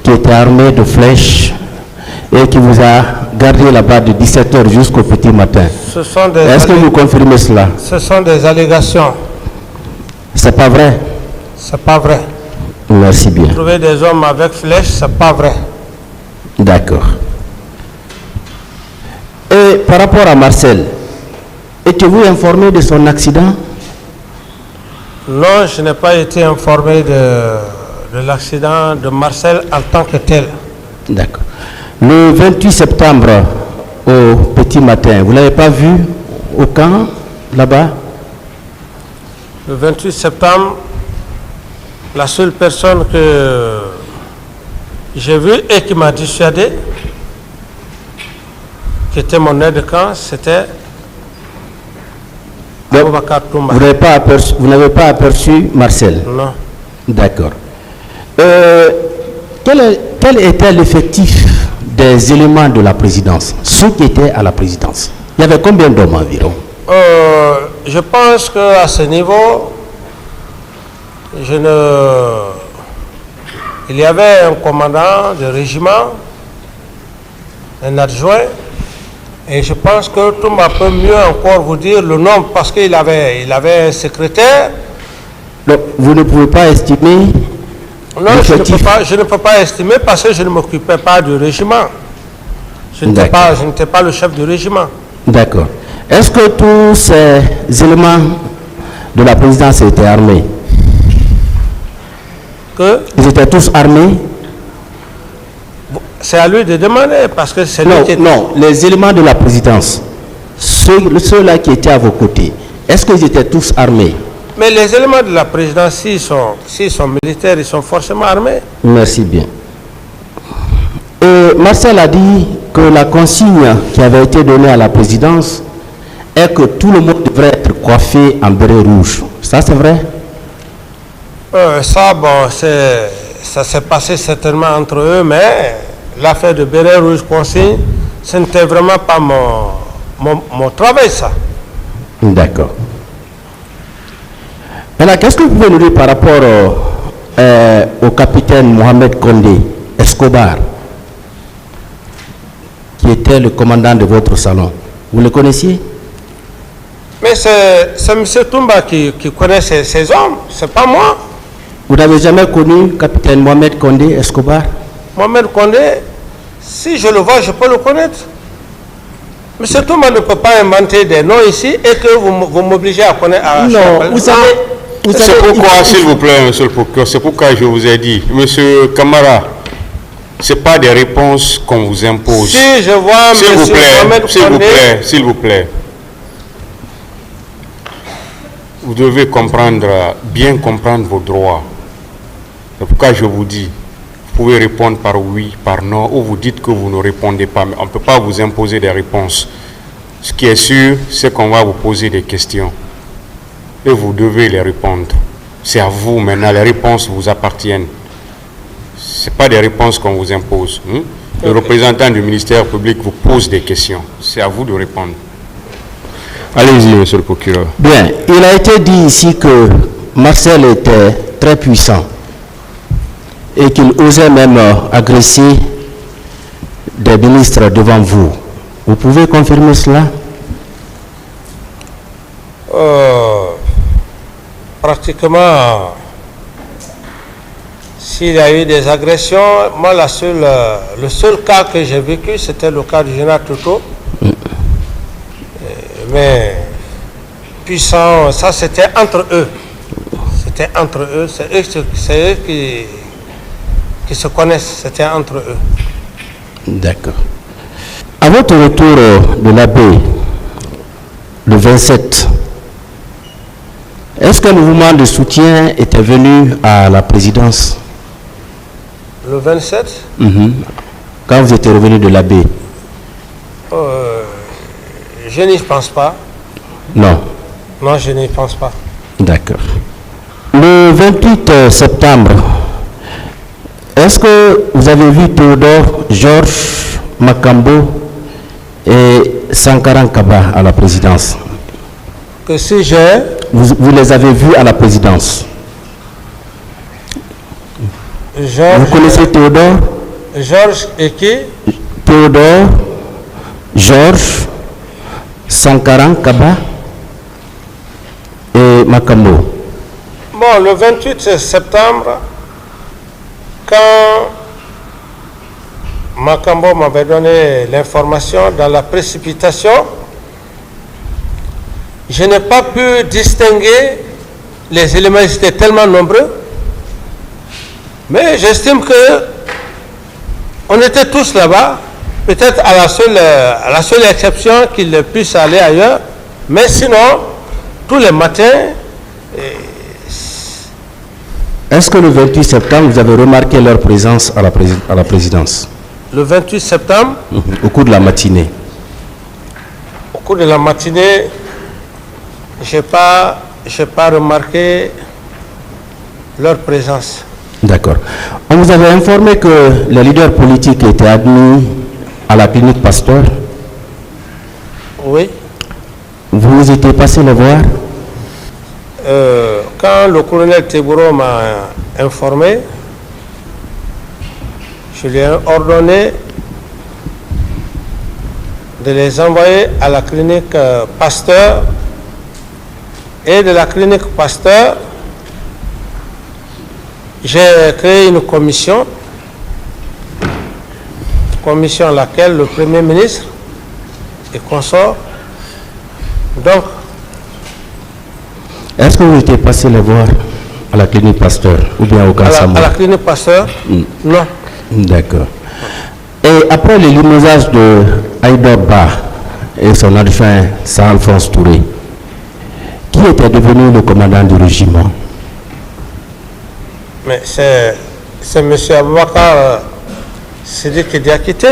qui étaient armées de flèches et qui vous a gardé là-bas de 17h jusqu'au petit matin. Est-ce que vous confirmez cela? Ce sont des allégations. C'est pas vrai? C'est pas vrai. Merci bien. Trouver des hommes avec flèches, c'est pas vrai. D'accord. Et par rapport à Marcel, étiez-vous informé de son accident? Non, je n'ai pas été informé de l'accident de Marcel en tant que tel. D'accord. Le 28 septembre, au petit matin, vous ne l'avez pas vu au camp, là-bas? Le 28 septembre, la seule personne que j'ai vue et qui m'a dissuadé, qui était mon aide de camp, c'était Aboubacar Toumba. Vous n'avez pas aperçu Marcel? Non. D'accord. Quel était l'effectif des éléments de la présidence, ceux qui étaient à la présidence? Il y avait combien d'hommes environ? Je pense qu'à ce niveau, il y avait un commandant de régiment, un adjoint, et je pense que Toumba peut mieux encore vous dire le nombre parce qu'il avait un secrétaire. Donc, vous ne pouvez pas estimer? Non, je ne peux pas estimer parce que je ne m'occupais pas du régiment. Je n'étais pas le chef du régiment. D'accord. Est-ce que tous ces éléments de la présidence étaient armés? Ils étaient tous armés? C'est à lui de demander parce que c'est lui qui... Non, les éléments de la présidence, ceux-là qui étaient à vos côtés, est-ce qu'ils étaient tous armés? Mais les éléments de la présidence, s'ils sont militaires, ils sont forcément armés. Merci bien. Et Marcel a dit que la consigne qui avait été donnée à la présidence est que tout le monde devrait être coiffé en béret rouge. Ça, c'est vrai? Ça, bon, ça s'est passé certainement entre eux, mais l'affaire de béret rouge consigne, ce n'était vraiment pas mon travail, ça. D'accord. Maintenant, qu'est-ce que vous pouvez nous dire par rapport au capitaine Mohamed Kondé Escobar, qui était le commandant de votre salon? Vous le connaissiez? Mais c'est M. Toumba qui connaît ces hommes, c'est pas moi. Vous n'avez jamais connu capitaine Mohamed Kondé Escobar? Mohamed Kondé, si je le vois, je peux le connaître. M. Toumba ne peut pas inventer des noms ici et que vous m'obligez à connaître. Non, vous savez... C'est pourquoi, s'il vous plaît, monsieur le procureur, c'est pourquoi je vous ai dit, monsieur Camara, ce n'est pas des réponses qu'on vous impose. Si je vois monsieur Mohamed Kondé... S'il vous plaît, vous devez bien comprendre vos droits. C'est pourquoi je vous dis, vous pouvez répondre par oui, par non, ou vous dites que vous ne répondez pas, mais on ne peut pas vous imposer des réponses. Ce qui est sûr, c'est qu'on va vous poser des questions. Et vous devez les répondre. C'est à vous maintenant, les réponses vous appartiennent. Ce n'est pas des réponses qu'on vous impose. Le représentant du ministère public vous pose des questions. C'est à vous de répondre. Allez-y, monsieur le procureur. Bien, il a été dit ici que Marcel était très puissant et qu'il osait même agresser des ministres devant vous. Vous pouvez confirmer cela? Pratiquement, s'il y a eu des agressions, moi le seul cas que j'ai vécu, c'était le cas du général Toto. Mais puissant, ça c'était entre eux. C'était entre eux, c'est eux qui se connaissent, c'était entre eux. D'accord. À votre retour de la baie, le 27, est-ce qu'un mouvement de soutien était venu à la présidence? Le 27? Quand vous êtes revenu de la baie? Je n'y pense pas. Non. Non, je n'y pense pas. D'accord. Le 28 septembre, est-ce que vous avez vu Théodore, Georges Makambo et Sankaran Kaba à la présidence? Que si j'ai... Vous les avez vus à la présidence? Georges, vous connaissez Théodore? Georges et qui? Théodore, Georges, Sankaran Kaba et Makambo. Bon, le 28 septembre, quand Makambo m'avait donné l'information dans la précipitation, je n'ai pas pu distinguer les éléments, ils étaient tellement nombreux, mais j'estime que on était tous là-bas, peut-être à la seule exception qu'ils puissent aller ailleurs, mais sinon, tous les matins... Est-ce que le 28 septembre, vous avez remarqué leur présence à la présidence? Le 28 septembre? Au cours de la matinée. Au cours de la matinée, je n'ai pas remarqué leur présence. D'accord. On vous avait informé que les leaders politiques étaient admis à la clinique Pasteur? Oui. Vous étiez passé les voir? Quand le colonel Teburo m'a informé, je lui ai ordonné de les envoyer à la clinique Pasteur, et de la clinique Pasteur, j'ai créé une commission à laquelle le Premier ministre et consort. Donc, est-ce que vous étiez passé les voir à la clinique Pasteur ou bien au Kassamo? À la clinique Pasteur? Non. D'accord. Et après le limogeage de Aïdor Ba et son adjoint Saint-Alphonse Touré, qui était devenu le commandant du régiment? Mais c'est M. Aboubakar Sidiki Diakité.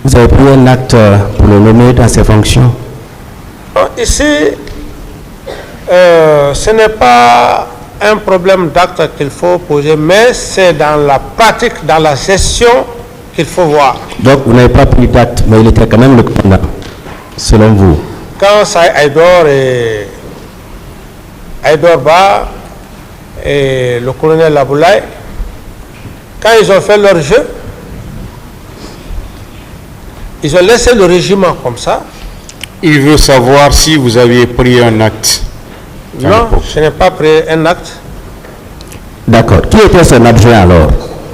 Vous avez pris un acte pour le nommer dans ses fonctions? Ici, ce n'est pas un problème d'acte qu'il faut poser, mais c'est dans la pratique, dans la gestion qu'il faut voir. Donc vous n'avez pas pris d'acte, mais il était quand même le commandant, selon vous? Quand Aïdor Ba et le colonel Aboulaye, quand ils ont fait leur jeu, ils ont laissé le régiment comme ça. Il veut savoir si vous aviez pris un acte. Non, je n'ai pas pris un acte. D'accord. Qui était son adjoint alors?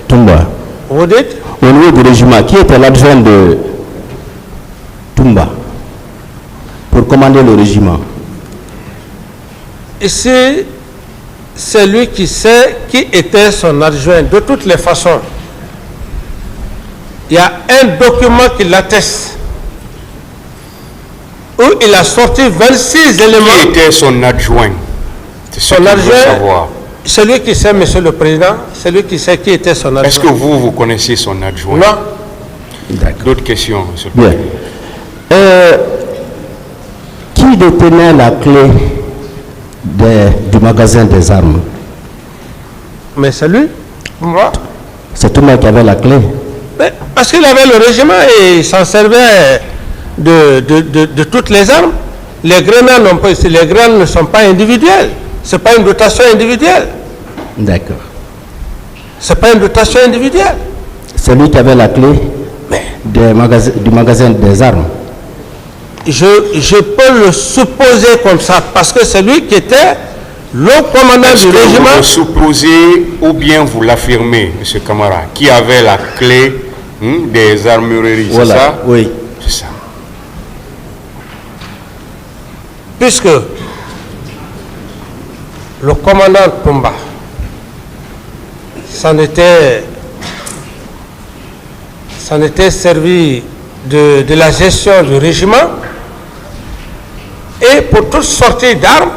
Toumba. Vous dites? Au niveau du régiment, qui était l'adjoint de Toumba pour commander le régiment? Ici, c'est lui qui sait qui était son adjoint. De toutes les façons, il y a un document qui l'atteste, où il a sorti 26 éléments. Qui était son adjoint? Son adjoint, celui qui sait, monsieur le président, celui qui sait qui était son adjoint. Est-ce que vous connaissez son adjoint? Non. D'autres questions, monsieur le président? Qui détenait la clé du du magasin des armes? Mais c'est lui, moi. C'est Toumba qui avait la clé? Mais parce qu'il avait le régiment et il s'en servait de toutes les armes. Les grenades ne sont pas individuelles. Ce n'est pas une dotation individuelle. D'accord. Ce n'est pas une dotation individuelle. C'est lui qui avait la clé du magasin des armes? Je peux le supposer comme ça, parce que c'est lui qui était le commandant du régiment. Vous le supposez ou bien vous l'affirmez, M. Camara, qui avait la clé des armureries, voilà. C'est ça? Oui. C'est ça. Puisque le commandant Toumba s'en était servi de la gestion du régiment, et pour toute sortie d'armes,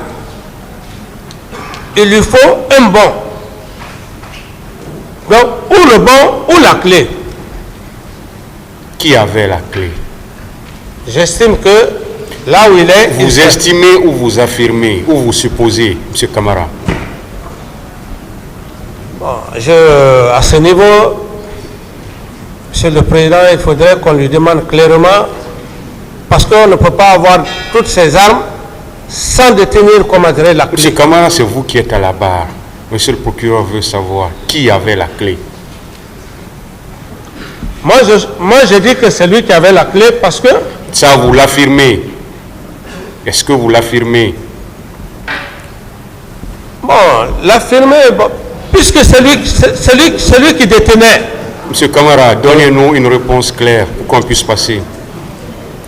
il lui faut un bon. Donc, ou le bon ou la clé. Qui avait la clé? J'estime que là où il est... Vous estimez ou vous affirmez ou vous supposez, M. Camara? Bon, à ce niveau, Monsieur le Président, il faudrait qu'on lui demande clairement, parce qu'on ne peut pas avoir toutes ces armes sans détenir, comment dire, la clé. M. Camara, c'est vous qui êtes à la barre. Monsieur le procureur veut savoir qui avait la clé. Moi, je dis que c'est lui qui avait la clé parce que... Ça, vous l'affirmez. Est-ce que vous l'affirmez? Bon, l'affirmer, bon, puisque c'est lui qui détenait. M. Camara, donnez-nous une réponse claire pour qu'on puisse passer.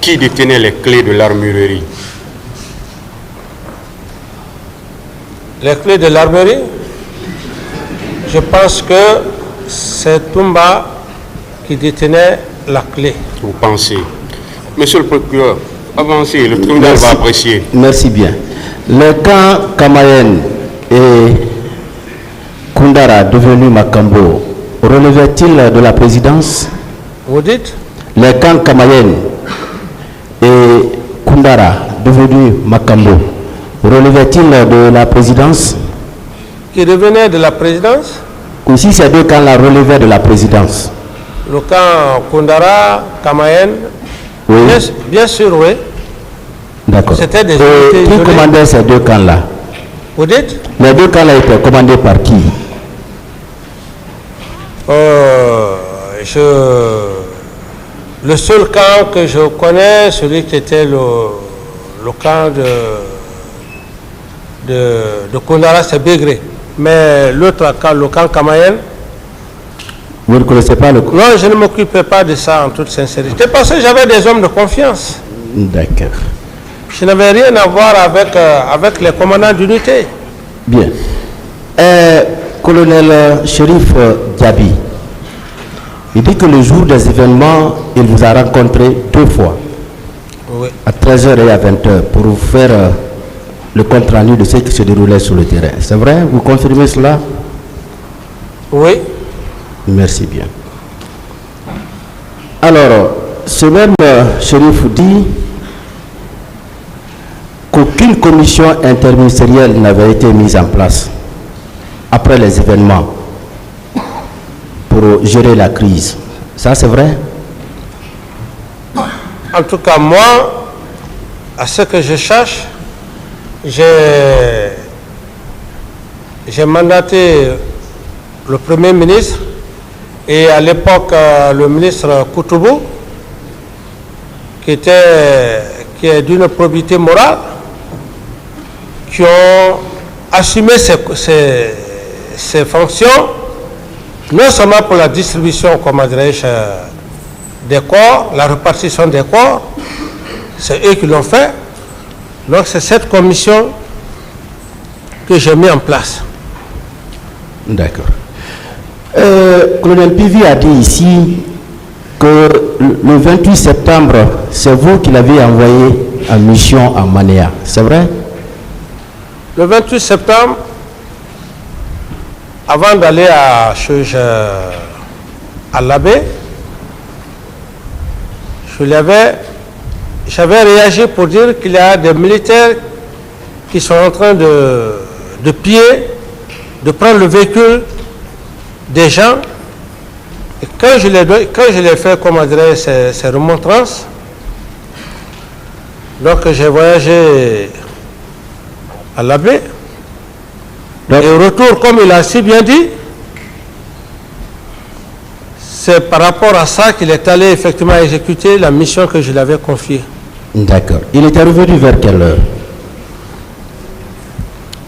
Qui détenait les clés de l'armurerie? Les clés de l'armurerie, je pense que c'est Toumba qui détenait la clé. Vous pensez? Monsieur le procureur, avancez, le tribunal va apprécier. Merci bien. Le camp Kamayen et Koundara, devenu Makambo, relevait-il de la présidence? Vous dites? Le camp Kamayen et Koundara, devenu Makambo, relevait-il de la présidence? Qui revenait de la présidence? Ou si ces deux camps-là relevaient de la présidence? Le camp Koundara, Kamayen, Oui. bien sûr, oui. D'accord. C'était des Et unités qui isolées. commandait ces deux camps-là? Vous dites? Les deux camps-là étaient commandés par qui? Le seul camp que je connais, celui qui était le camp de Koundara, c'est Bégré. Mais l'autre camp, le camp Kamayen, Vous ne connaissez pas le camp? non, je ne m'occupais pas de ça en toute sincérité, parce que j'avais des hommes de confiance. D'accord. Je n'avais rien à voir avec les commandants d'unité. Bien. Colonel Chérif Diaby, il dit que le jour des événements, il vous a rencontré 2 fois, Oui. à 13h et à 20h, pour vous faire le compte-rendu de ce qui se déroulait sur le terrain. C'est vrai? Vous confirmez cela? Oui. Merci bien. Alors, ce même Chérif dit qu'aucune commission interministérielle n'avait été mise en place après les événements pour gérer la crise. Ça, c'est vrai? En tout cas, moi, à ce que je cherche, j'ai mandaté le Premier ministre et à l'époque le ministre Koutoubou, qui est d'une probité morale, qui ont assumé ces fonctions, non seulement pour la distribution, comment dirais-je, des corps, la répartition des corps, c'est eux qui l'ont fait. Donc c'est cette commission que j'ai mis en place. D'accord. Colonel Pivi a dit ici que le 28 septembre, c'est vous qui l'avez envoyé en mission à Manéa. C'est vrai? Le 28 septembre, avant d'aller à l'abbé, j'avais réagi pour dire qu'il y a des militaires qui sont en train de de pied, de prendre le véhicule des gens. Et quand je l'ai fait, comment dirais, ces remontrances, donc j'ai voyagé à l'abbé. Et au retour, comme il a si bien dit, c'est par rapport à ça qu'il est allé effectivement exécuter la mission que je lui avais confiée. D'accord. Il était revenu vers quelle heure?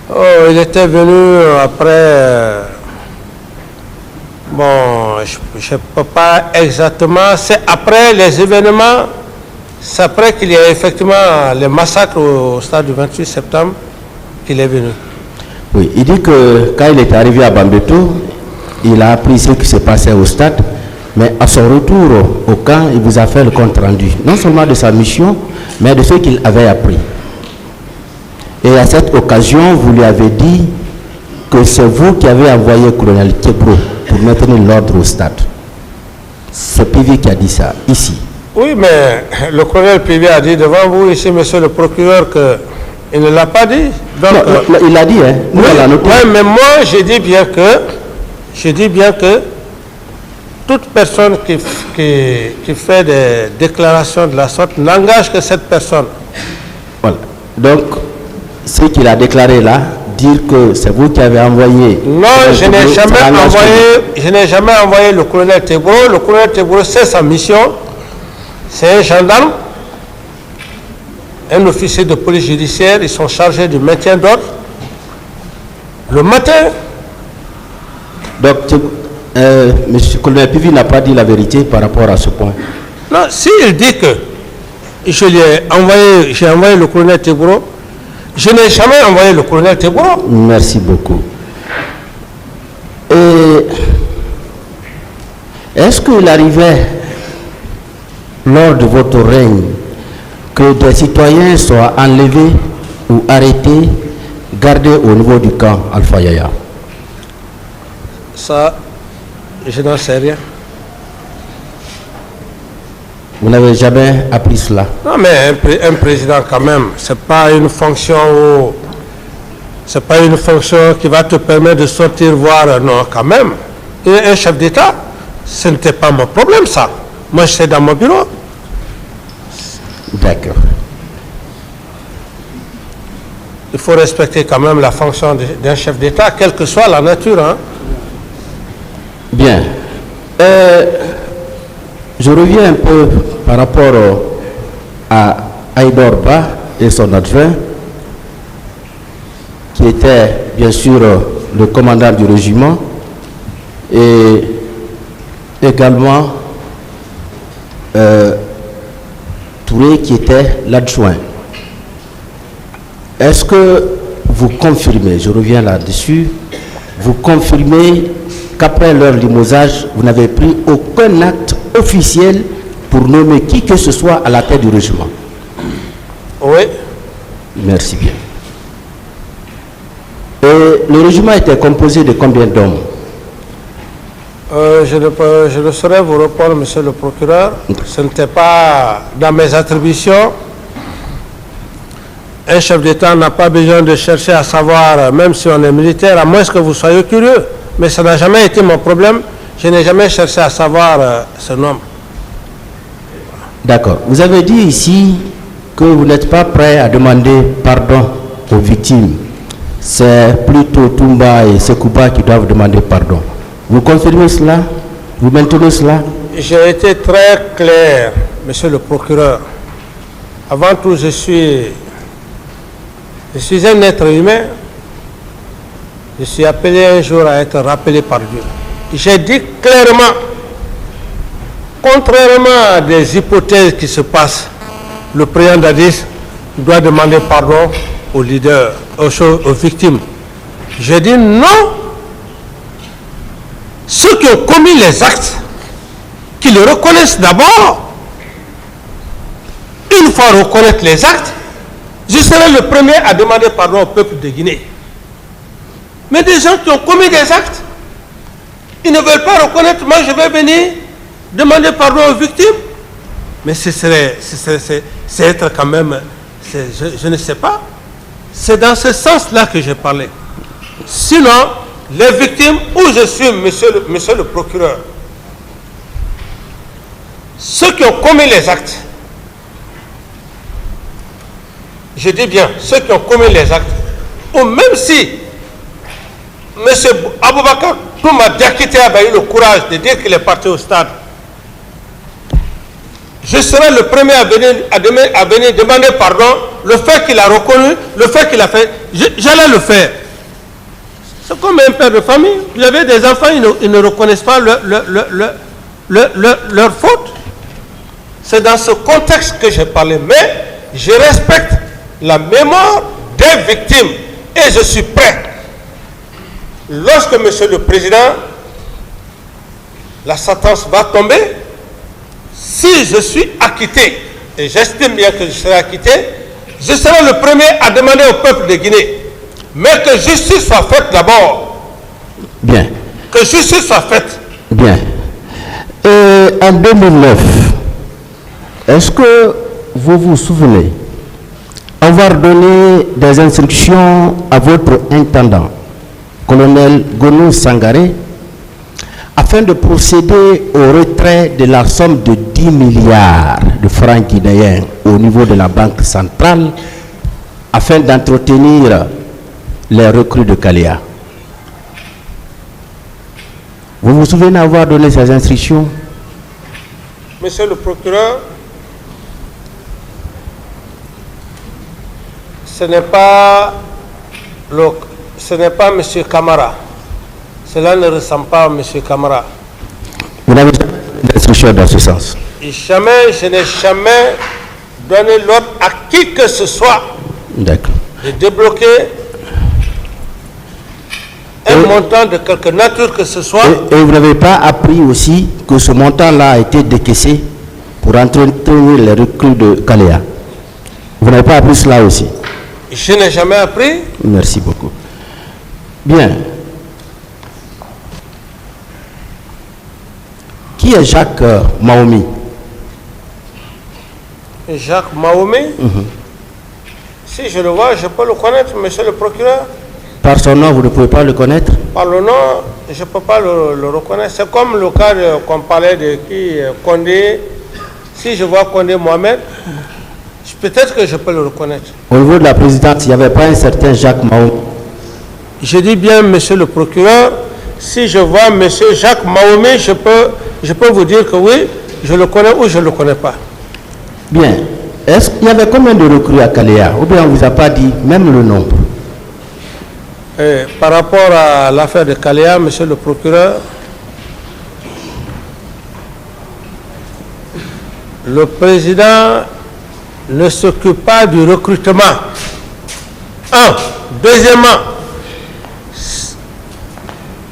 Oh, il était venu après... bon, je ne peux pas exactement... C'est après les événements, c'est après qu'il y a effectivement le massacre au stade du 28 septembre qu'il est venu. Oui, il dit que quand il est arrivé à Bambeto, il a appris ce qui s'est passé au stade, mais à son retour au camp, il vous a fait le compte rendu, non seulement de sa mission, mais de ce qu'il avait appris. Et à cette occasion, vous lui avez dit que c'est vous qui avez envoyé le colonel Kebro pour maintenir l'ordre au stade. C'est Pivi qui a dit ça, ici. Oui, mais le colonel Pivi a dit devant vous, ici, monsieur le procureur, qu'il ne l'a pas dit. Donc, non, il l'a dit, hein. Nous, oui, on l'a noté. Oui, mais moi, je dis bien que toute personne qui fait des déclarations de la sorte n'engage que cette personne. Voilà. Donc, ce qu'il a déclaré là, dire que c'est vous qui avez envoyé... Non, je n'ai jamais envoyé le colonel Tebro. Le colonel Tebro, c'est sa mission. C'est un gendarme, un officier de police judiciaire. Ils sont chargés du maintien d'ordre. Le matin... Donc, M. Colonel Pivi n'a pas dit la vérité par rapport à ce point. Non, s'il dit que j'ai envoyé le colonel Tebro, je n'ai jamais envoyé le colonel Tebro. Merci beaucoup. Et est-ce qu'il arrivait, lors de votre règne, que des citoyens soient enlevés ou arrêtés, gardés au niveau du camp Alpha Yaya? Ça, je n'en sais rien. Vous n'avez jamais appris cela? Non, mais un président quand même, c'est pas une fonction qui va te permettre de sortir voir, non, quand même. Un chef d'État, ce n'était pas mon problème, ça. Moi, j'étais dans mon bureau. D'accord. Il faut respecter quand même la fonction d'un chef d'État, quelle que soit la nature, hein. Bien. Je reviens un peu par rapport à Aïdor Ba et son adjoint, qui était bien sûr le commandant du régiment, et également Touré qui était l'adjoint. Est-ce que vous confirmez, je reviens là-dessus, vous confirmez qu'après leur limogeage, vous n'avez pris aucun acte officiel pour nommer qui que ce soit à la tête du régiment? Oui. Merci bien. Et le régiment était composé de combien d'hommes? Je ne saurais vous répondre, monsieur le procureur. Ce n'était pas dans mes attributions. Un chef d'État n'a pas besoin de chercher à savoir, même si on est militaire, à moins que vous soyez curieux. Mais ça n'a jamais été mon problème. Je n'ai jamais cherché à savoir ce nombre. D'accord. Vous avez dit ici que vous n'êtes pas prêt à demander pardon aux victimes. C'est plutôt Toumba et Sekouba qui doivent demander pardon. Vous confirmez cela? Vous maintenez cela? J'ai été très clair, monsieur le procureur. Avant tout, je suis un être humain. Je suis appelé un jour à être rappelé par Dieu. J'ai dit clairement, contrairement à des hypothèses qui se passent, le président Dadis doit demander pardon aux leaders, aux victimes. J'ai dit non. Ceux qui ont commis les actes, qu'ils le reconnaissent d'abord. Une fois reconnaître les actes, je serai le premier à demander pardon au peuple de Guinée. Mais des gens qui ont commis des actes, ils ne veulent pas reconnaître, moi je vais venir demander pardon aux victimes. Mais c'est être quand même, je ne sais pas. C'est dans ce sens-là que j'ai parlé. Sinon, les victimes, où je suis, monsieur le procureur, ceux qui ont commis les actes, je dis bien, ceux qui ont commis les actes, ou même si M. Aboubakar Touma Diakité a eu le courage de dire qu'il est parti au stade, je serai le premier à venir demander pardon, le fait qu'il a reconnu, le fait qu'il a fait, j'allais le faire. C'est comme un père de famille, vous avez des enfants, ils ne reconnaissent pas leur faute. C'est dans ce contexte que j'ai parlé, mais je respecte la mémoire des victimes et je suis prêt. Lorsque, Monsieur le Président, la sentence va tomber, si je suis acquitté, et j'estime bien que je serai acquitté, je serai le premier à demander au peuple de Guinée, mais que justice soit faite d'abord. Bien. Que justice soit faite. Bien. En 2009, est-ce que vous vous souvenez avoir donné des instructions à votre intendant, colonel Gonou Sangaré, afin de procéder au retrait de la somme de 10 milliards de francs guinéens au niveau de la Banque centrale, afin d'entretenir les recrues de Kaléa? Vous vous souvenez avoir donné ces instructions? Monsieur le procureur, ce n'est pas M. Camara. Cela ne ressemble pas à M. Camara. Vous n'avez jamais donné d'instruction dans ce sens? Jamais, je n'ai jamais donné l'ordre à qui que ce soit de débloquer un montant de quelque nature que ce soit. Et vous n'avez pas appris aussi que ce montant-là a été décaissé pour entretenir les recrues de Kaléa? Vous n'avez pas appris cela aussi? Je n'ai jamais appris. Merci beaucoup. Bien. Qui est Jacques Mahomi? Jacques Mahomi? Si je le vois, je peux le connaître, monsieur le procureur. Par son nom, vous ne pouvez pas le connaître? Par le nom, je ne peux pas le reconnaître. C'est comme le cas qu'on parlait de Condé. Si je vois Condé Mohamed, peut-être que je peux le reconnaître. Au niveau de la présidence, il n'y avait pas un certain Jacques Mahomi? Je dis bien, monsieur le procureur, si je vois monsieur Jacques Mahomi, je peux vous dire que oui, je le connais ou je ne le connais pas. Bien. Est-ce qu'il y avait combien de recrues à Kaléa? Ou bien on ne vous a pas dit même le nombre? Par rapport à l'affaire de Kaléa, monsieur le procureur, le président ne s'occupe pas du recrutement. Deuxièmement,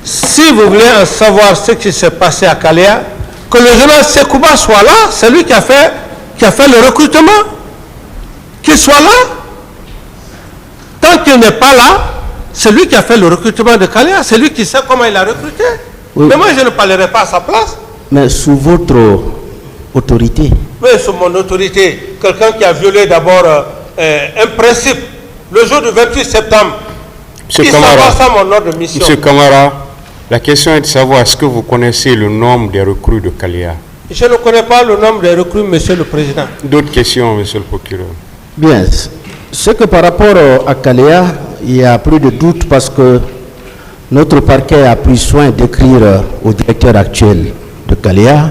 si vous voulez en savoir ce qui s'est passé à Kaléa, que le général Sekouba soit là, c'est lui qui a fait le recrutement. Qu'il soit là. Tant qu'il n'est pas là, c'est lui qui a fait le recrutement de Kaléa, c'est lui qui sait comment il a recruté. Oui. Mais moi, je ne parlerai pas à sa place. Mais sous votre autorité? Oui, sous mon autorité. Quelqu'un qui a violé d'abord un principe. Le jour du 28 septembre, il s'en va sans mon ordre de mission. Monsieur Camara, la question est de savoir est-ce que vous connaissez le nombre des recrues de Kaléa? Je ne connais pas le nombre des recrues, monsieur le président. D'autres questions, monsieur le procureur? Bien. Ce que par rapport à Kaléa, il y a plus de doute parce que notre parquet a pris soin d'écrire au directeur actuel de Kaléa.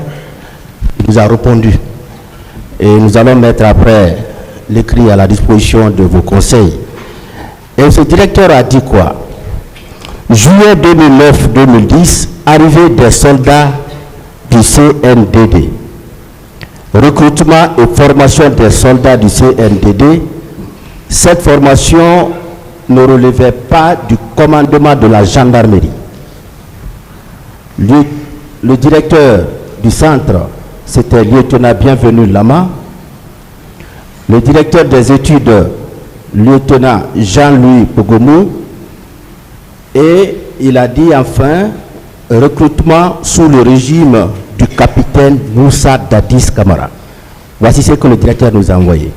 Il nous a répondu. Et nous allons mettre après l'écrit à la disposition de vos conseils. Et ce directeur a dit quoi? Juillet 2009-2010, arrivée des soldats du CNDD. Recrutement et formation des soldats du CNDD. Cette formation ne relevait pas du commandement de la gendarmerie. Le directeur du centre, c'était lieutenant Bienvenu Lama. Le directeur des études, lieutenant Jean-Louis Pogomou. Et il a dit enfin, recrutement sous le régime du capitaine Moussa Dadis Camara. Voici ce que le directeur nous a envoyé.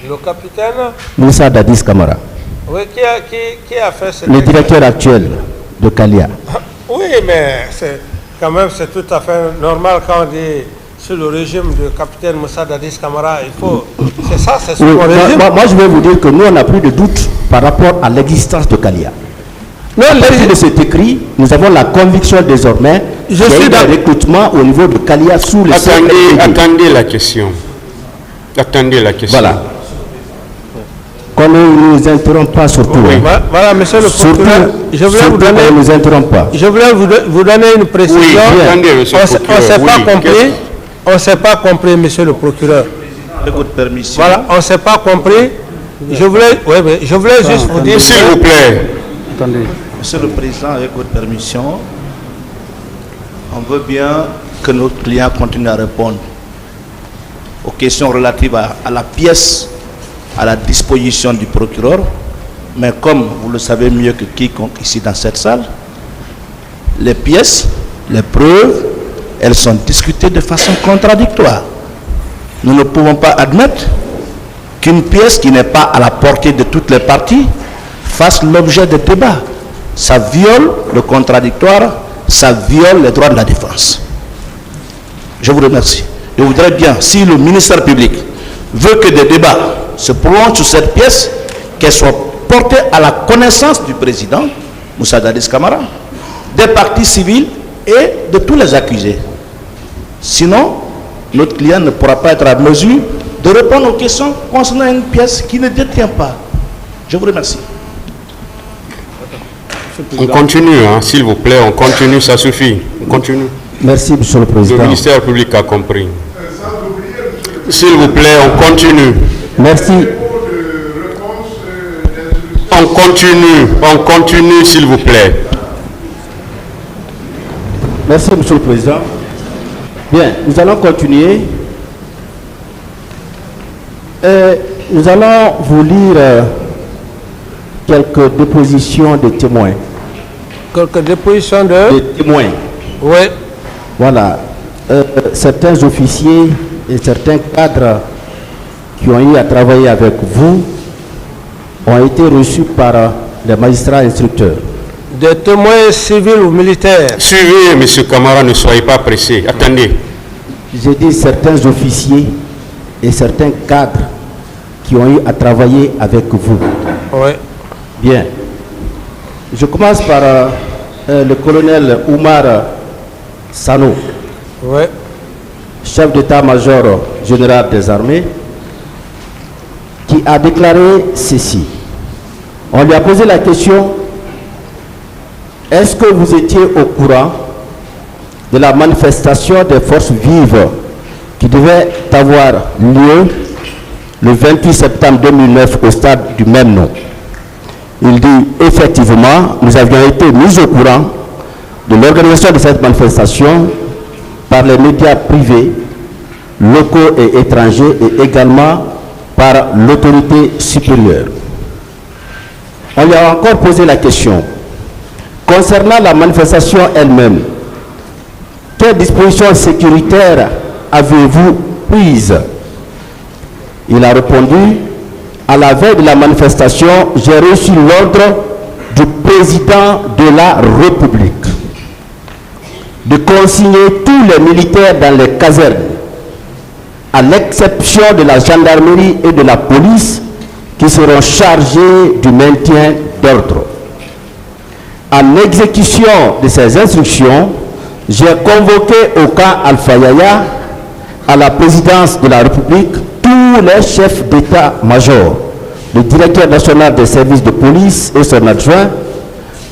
Le capitaine Moussa Dadis Camara. Oui, qui a fait ce Le directeur actuel de Kalia. Oui, mais quand même, c'est tout à fait normal quand on dit sur le régime du capitaine Moussa Dadis Camara, il faut... C'est ça, c'est son régime. Moi, je vais vous dire que nous, on n'a plus de doute par rapport à l'existence de Kalia. À partir de cet écrit, nous avons la conviction désormais qu'il y a eu des recrutements au niveau de Kalia sous le Attendez la question. Attendez la question. Voilà. Qu'on ne nous interrompt pas surtout. Oui. Voilà, monsieur le procureur, je voulais vous donner... nous interrompt pas. Je voulais vous donner une précision. Oui, attendez, monsieur le procureur. On ne s'est pas compris, monsieur le procureur. Avec votre permission. Voilà, on ne s'est pas compris. Je voulais juste vous dire... S'il vous plaît. Attendez. Monsieur le Président, avec votre permission, on veut bien que notre client continue à répondre aux questions relatives à la pièce à la disposition du procureur, mais comme vous le savez mieux que quiconque ici dans cette salle, les pièces, les preuves, elles sont discutées de façon contradictoire. Nous ne pouvons pas admettre qu'une pièce qui n'est pas à la portée de toutes les parties fasse l'objet de débats. Ça viole le contradictoire, ça viole les droits de la défense. Je vous remercie. Je voudrais bien, si le ministère public veut que des débats se prolongent sur cette pièce, qu'elle soit portée à la connaissance du président, Moussa Dadis Camara, des parties civiles et de tous les accusés. Sinon, notre client ne pourra pas être à mesure de répondre aux questions concernant une pièce qui ne détient pas. Je vous remercie. On continue, hein, s'il vous plaît, on continue, ça suffit. On continue. Merci, monsieur le Président. Le ministère public a compris. S'il vous plaît, on continue. Merci. On continue, s'il vous plaît. Merci, monsieur le Président. Bien, nous allons continuer. Nous allons vous lire quelques dépositions de témoins. Quelques dépositions de témoins. Oui. Voilà. Certains officiers et certains cadres qui ont eu à travailler avec vous ont été reçus par les magistrats instructeurs. Des témoins civils ou militaires. Suivez, M. Camara, ne soyez pas pressé. Attendez. J'ai dit certains officiers et certains cadres qui ont eu à travailler avec vous. Oui. Bien. Je commence par le colonel Oumar Sano, oui, chef d'état-major général des armées, qui a déclaré ceci. On lui a posé la question: est-ce que vous étiez au courant de la manifestation des forces vives qui devait avoir lieu le 28 septembre 2009 au stade du même nom? Il dit: effectivement, nous avions été mis au courant de l'organisation de cette manifestation par les médias privés, locaux et étrangers, et également par l'autorité supérieure. On lui a encore posé la question: concernant la manifestation elle-même, quelles dispositions sécuritaires avez-vous prises? Il a répondu: à la veille de la manifestation, j'ai reçu l'ordre du président de la République de consigner tous les militaires dans les casernes, à l'exception de la gendarmerie et de la police, qui seront chargés du maintien d'ordre. En exécution de ces instructions, j'ai convoqué au camp Alpha Yaya, à la présidence de la République, tous les chefs d'état-major, le directeur national des services de police et son adjoint.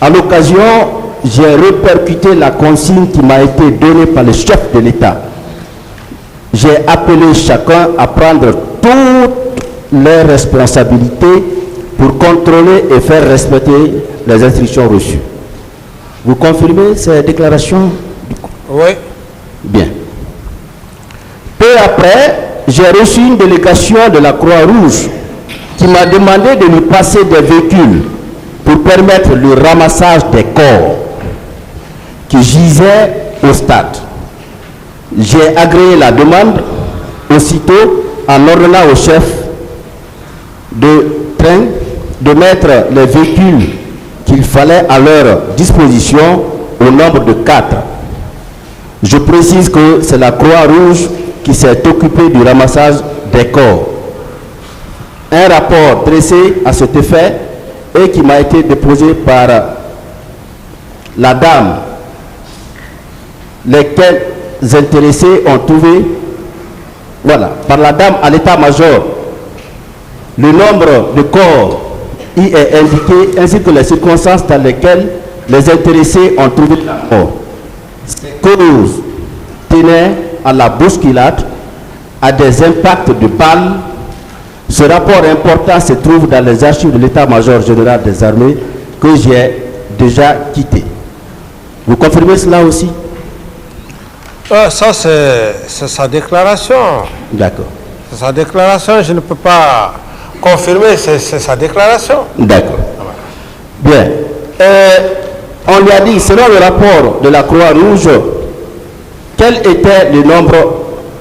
À l'occasion, j'ai répercuté la consigne qui m'a été donnée par le chef de l'État. J'ai appelé chacun à prendre toutes les responsabilités pour contrôler et faire respecter les instructions reçues. Vous confirmez ces déclarations? Oui. Bien. Peu après, j'ai reçu une délégation de la Croix-Rouge qui m'a demandé de lui passer des véhicules pour permettre le ramassage des corps qui gisaient au stade. J'ai agréé la demande aussitôt en ordonnant au chef de train de mettre les véhicules qu'il fallait à leur disposition au nombre de 4. Je précise que c'est la Croix-Rouge qui s'est occupée du ramassage des corps. Un rapport dressé à cet effet et qui m'a été déposé par la dame, lesquels intéressés ont trouvé, voilà, par la dame à l'état-major, le nombre de corps y est indiqué ainsi que les circonstances dans lesquelles les intéressés ont trouvé la mort. Ces causes tenaient à la bousculade, à des impacts de balles. Ce rapport important se trouve dans les archives de l'état-major général des armées que j'ai déjà quitté. Vous confirmez cela aussi? Ça, c'est sa déclaration. D'accord. C'est sa déclaration, je ne peux pas confirmer, c'est sa déclaration. D'accord. Bien. On lui a dit, selon le rapport de la Croix-Rouge, quel était le nombre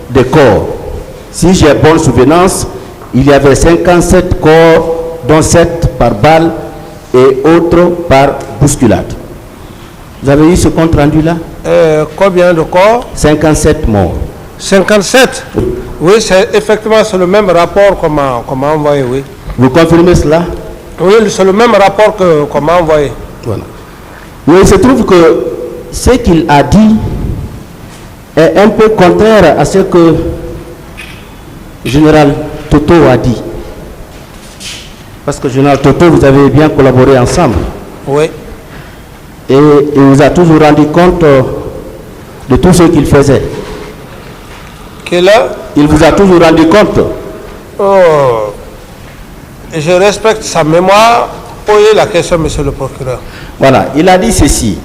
de corps? Si j'ai bonne souvenance, il y avait 57 corps, dont 7 par balle et autres par bousculade. Vous avez eu ce compte rendu-là? Combien de corps? 57 morts. 57? Oui, c'est effectivement le même rapport qu'on m'a envoyé, oui. Vous confirmez cela? Oui, c'est le même rapport qu'on m'a envoyé. Voilà. Mais il se trouve que ce qu'il a dit est un peu contraire à ce que le général Toto a dit. Parce que général Toto, vous avez bien collaboré ensemble. Oui. Et il vous a toujours rendu compte de tout ce qu'il faisait. Il vous a toujours rendu compte. Oh, je respecte sa mémoire. Posez la question, monsieur le procureur. Voilà, il a dit ceci.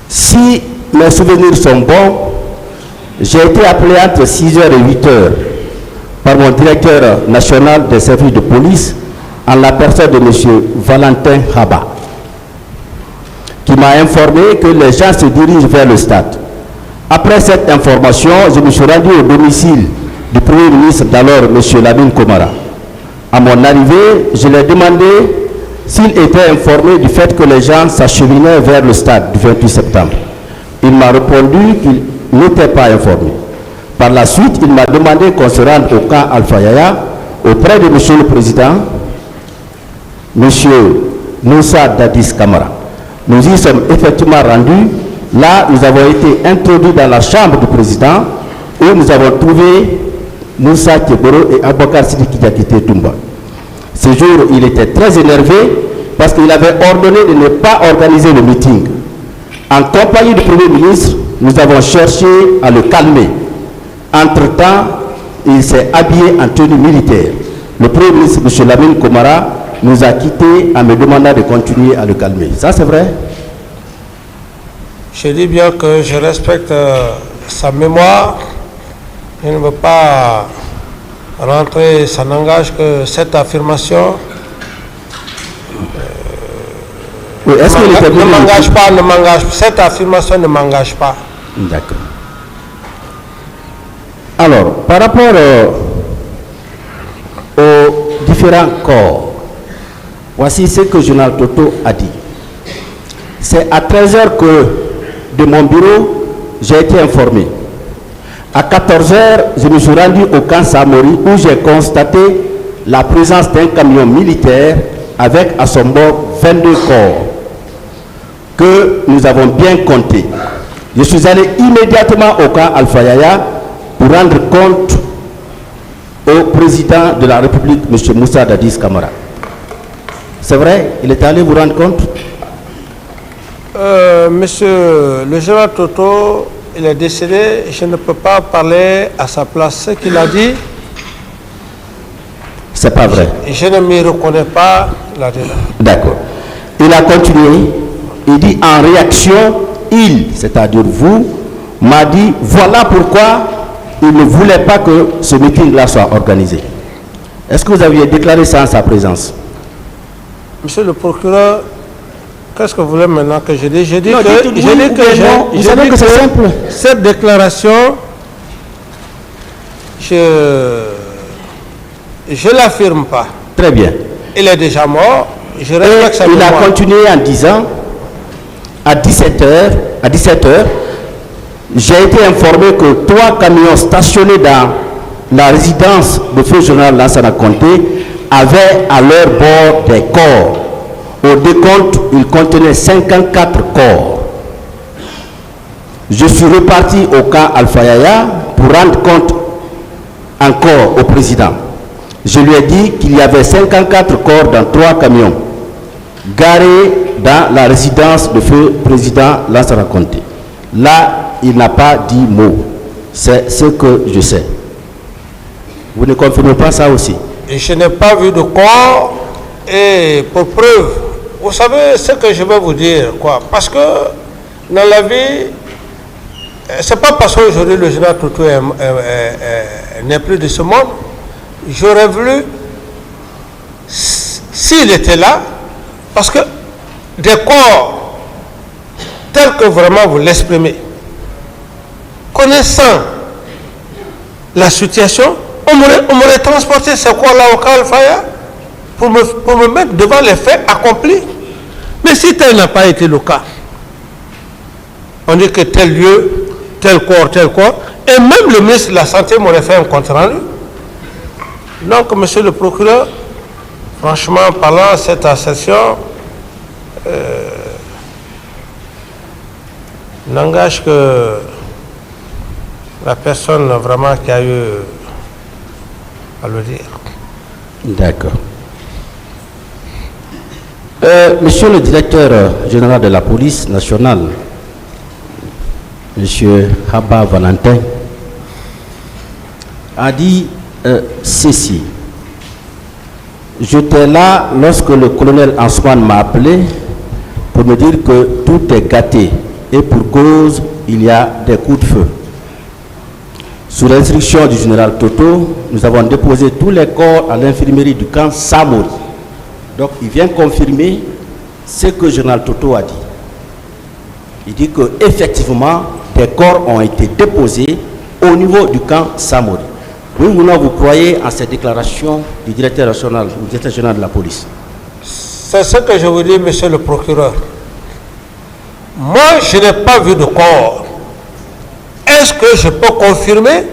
Si mes souvenirs sont bons, j'ai été appelé entre 6h et 8h par mon directeur national des services de police en la personne de monsieur Valentin Haba, qui m'a informé que les gens se dirigent vers le stade. Après cette information, je me suis rendu au domicile du Premier ministre d'alors, M. Lamine Komara. À mon arrivée, je lui ai demandé s'il était informé du fait que les gens s'acheminaient vers le stade du 28 septembre. Il m'a répondu qu'il n'était pas informé. Par la suite, il m'a demandé qu'on se rende au camp Alpha Yaya auprès de M. le Président, M. Moussa Dadis Kamara. Nous y sommes effectivement rendus. Là, nous avons été introduits dans la chambre du président où nous avons trouvé Moussa Keboro et Abakar Sidiki Diakité Toumba. Ce jour, il était très énervé parce qu'il avait ordonné de ne pas organiser le meeting. En compagnie du Premier ministre, nous avons cherché à le calmer. Entre-temps, il s'est habillé en tenue militaire. Le Premier ministre, M. Lamine Komara, nous a quittés en me demandant de continuer à le calmer. Ça, c'est vrai? Je dis bien que je respecte sa mémoire. Je ne veux pas rentrer, ça n'engage que cette affirmation. Oui, est-ce qu'il était ne m'engage pas, cette affirmation ne m'engage pas. D'accord. Alors, par rapport aux différents corps, voici ce que le général Toto a dit. C'est à 13h que de mon bureau, j'ai été informé. À 14h, je me suis rendu au camp Samori où j'ai constaté la présence d'un camion militaire avec à son bord 22 corps que nous avons bien comptés. Je suis allé immédiatement au camp Alpha Yaya pour rendre compte au président de la République, M. Moussa Dadis Kamara. C'est vrai, il est allé vous rendre compte? Monsieur le général Toto, il est décédé, je ne peux pas parler à sa place. Ce qu'il a dit, c'est pas vrai. Je ne m'y reconnais pas là-dedans. D'accord. Il a continué, il dit en réaction, c'est-à-dire vous, m'a dit voilà pourquoi il ne voulait pas que ce meeting-là soit organisé. Est-ce que vous aviez déclaré ça en sa présence? Monsieur le procureur, qu'est-ce que vous voulez maintenant que je dise? Je dis que c'est simple. Cette déclaration, je l'affirme pas. Très bien. Il est déjà mort. Je respecte sa Il mémoire. a continué en disant, à 17h, j'ai été informé que 3 camions stationnés dans la résidence de feu général Lansana Conté avaient à leur bord des corps. Au décompte, ils contenaient 54 corps. Je suis reparti au camp Alpha Yaya pour rendre compte encore au président. Je lui ai dit qu'il y avait 54 corps dans 3 camions garés dans la résidence de feu président Lansana Conté. Là, il n'a pas dit mot. C'est ce que je sais. Vous ne confirmez pas ça aussi? Et je n'ai pas vu de corps. Et pour preuve, vous savez ce que je vais vous dire, quoi. Parce que dans la vie, c'est pas parce qu'aujourd'hui le général Toto n'est plus de ce monde. J'aurais voulu, s'il était là, parce que des corps tels que vraiment vous l'exprimez, connaissant la situation, on m'aurait transporté ces corps-là au camp Al-Faya pour me mettre devant les faits accomplis. Mais si tel n'a pas été le cas, on dit que tel lieu, tel corps, et même le ministre de la Santé m'aurait fait un compte rendu. Donc, monsieur le procureur, franchement parlant, cette assertion n'engage que la personne vraiment qui a eu à le dire. D'accord. Monsieur le directeur général de la police nationale, monsieur Haba Valentin, a dit ceci. J'étais là lorsque le colonel Ansoine m'a appelé pour me dire que tout est gâté et pour cause il y a des coups de feu. Sous l'instruction du général Toto, nous avons déposé tous les corps à l'infirmerie du camp Samori. Donc il vient confirmer ce que le général Toto a dit. Il dit qu'effectivement, des corps ont été déposés au niveau du camp Samori. Oui ou non, vous croyez en cette déclaration du directeur national, du directeur général de la police? C'est ce que je vous dis, monsieur le procureur. Moi, je n'ai pas vu de corps. Est-ce que je peux confirmer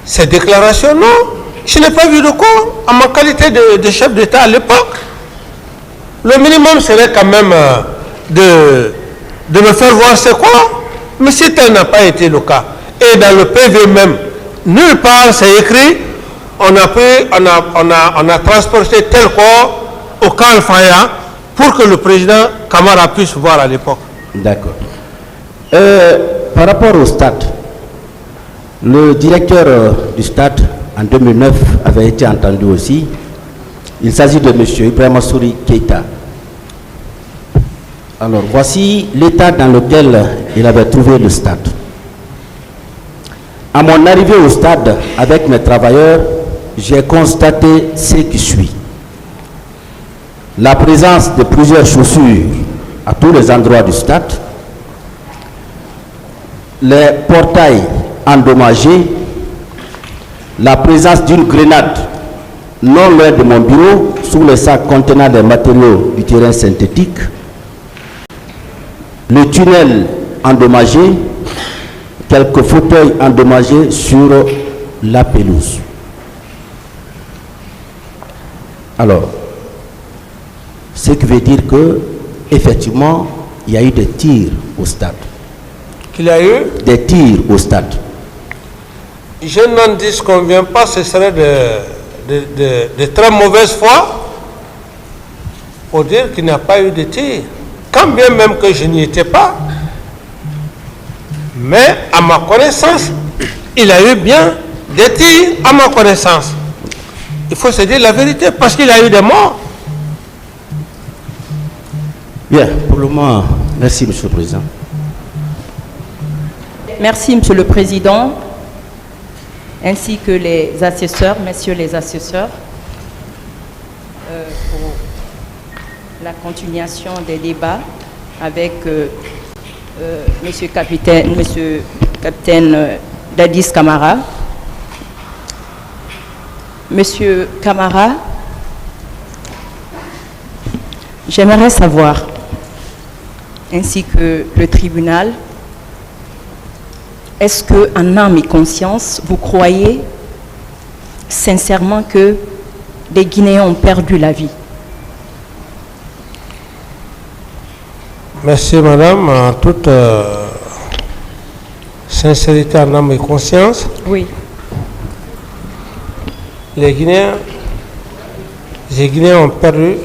ces déclarations? Non, je n'ai pas vu de corps en ma qualité de chef d'État à l'époque. Le minimum serait quand même de me faire voir ces corps. Mais si tel n'a pas été le cas, et dans le PV même, nulle part c'est écrit, on a transporté tel corps au camp Al-Faya pour que le président Camara puisse voir à l'époque. D'accord. Par rapport au stade, le directeur du stade en 2009 avait été entendu aussi. Il s'agit de M. Ibrahima Souri Keita. Alors voici l'état dans lequel il avait trouvé le stade. À mon arrivée au stade avec mes travailleurs, j'ai constaté ce qui suit. La présence de plusieurs chaussures à tous les endroits du stade, les portails endommagés, la présence d'une grenade non loin de mon bureau sous les sacs contenant des matériaux du terrain synthétique, le tunnel endommagé, quelques fauteuils endommagés sur la pelouse. Alors, ce qui veut dire que effectivement, il y a eu des tirs au stade. Qu'il y a eu des tirs au stade. Je n'en disconviens pas, ce serait de très mauvaise foi pour dire qu'il n'y a pas eu de tirs. Quand bien même que je n'y étais pas, mais à ma connaissance, il y a eu bien des tirs à ma connaissance. Il faut se dire la vérité, parce qu'il y a eu des morts. Bien, pour le moment, merci Monsieur le Président. Merci Monsieur le Président, ainsi que les assesseurs, messieurs les assesseurs, pour la continuation des débats avec Monsieur Capitaine Dadis Camara. Monsieur Camara, j'aimerais savoir, ainsi que le tribunal, est-ce que, en âme et conscience, vous croyez sincèrement que des Guinéens ont perdu la vie? Merci madame, en toute sincérité en âme et conscience. Oui. Les Guinéens ont perdu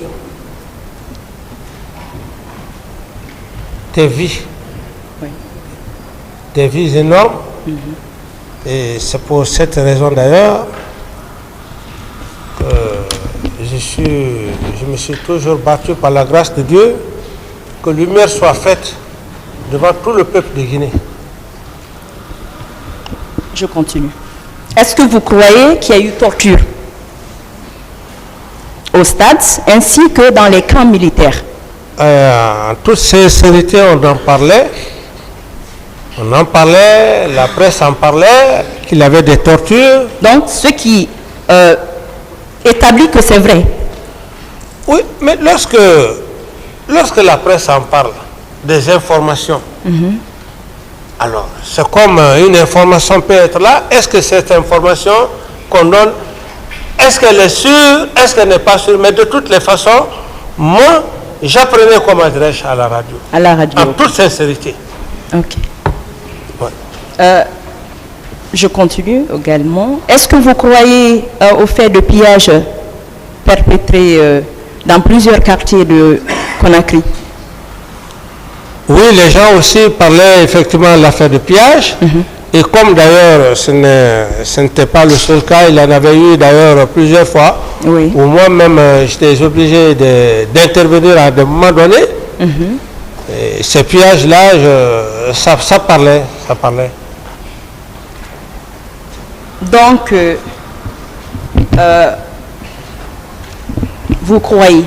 des vies. Oui. Des vies énormes. Et c'est pour cette raison d'ailleurs que je me suis toujours battu par la grâce de Dieu que lumière soit faite devant tout le peuple de Guinée. Je continue. Est-ce que vous croyez qu'il y a eu torture au stade ainsi que dans les camps militaires? En toute sincérité, on en parlait. La presse en parlait, qu'il y avait des tortures. Donc, ce qui établit que c'est vrai. Oui, mais lorsque la presse en parle, des informations, alors c'est comme une information peut être là. Est-ce que cette information qu'on donne, est-ce qu'elle est sûre, est-ce qu'elle n'est pas sûre? Mais de toutes les façons, moi, j'apprenais comment dirais-je à la radio. À la radio. En toute sincérité. Ok. Ouais. Je continue également. Est-ce que vous croyez au fait de pillage perpétré dans plusieurs quartiers de Conakry? Oui, les gens aussi parlaient effectivement de l'affaire de pillage. Et comme d'ailleurs ce n'était pas le seul cas, il y en avait eu d'ailleurs plusieurs fois, Oui. où moi-même j'étais obligé d'intervenir à des moments donnés. Et ces pillages-là, ça parlait. Donc, vous croyez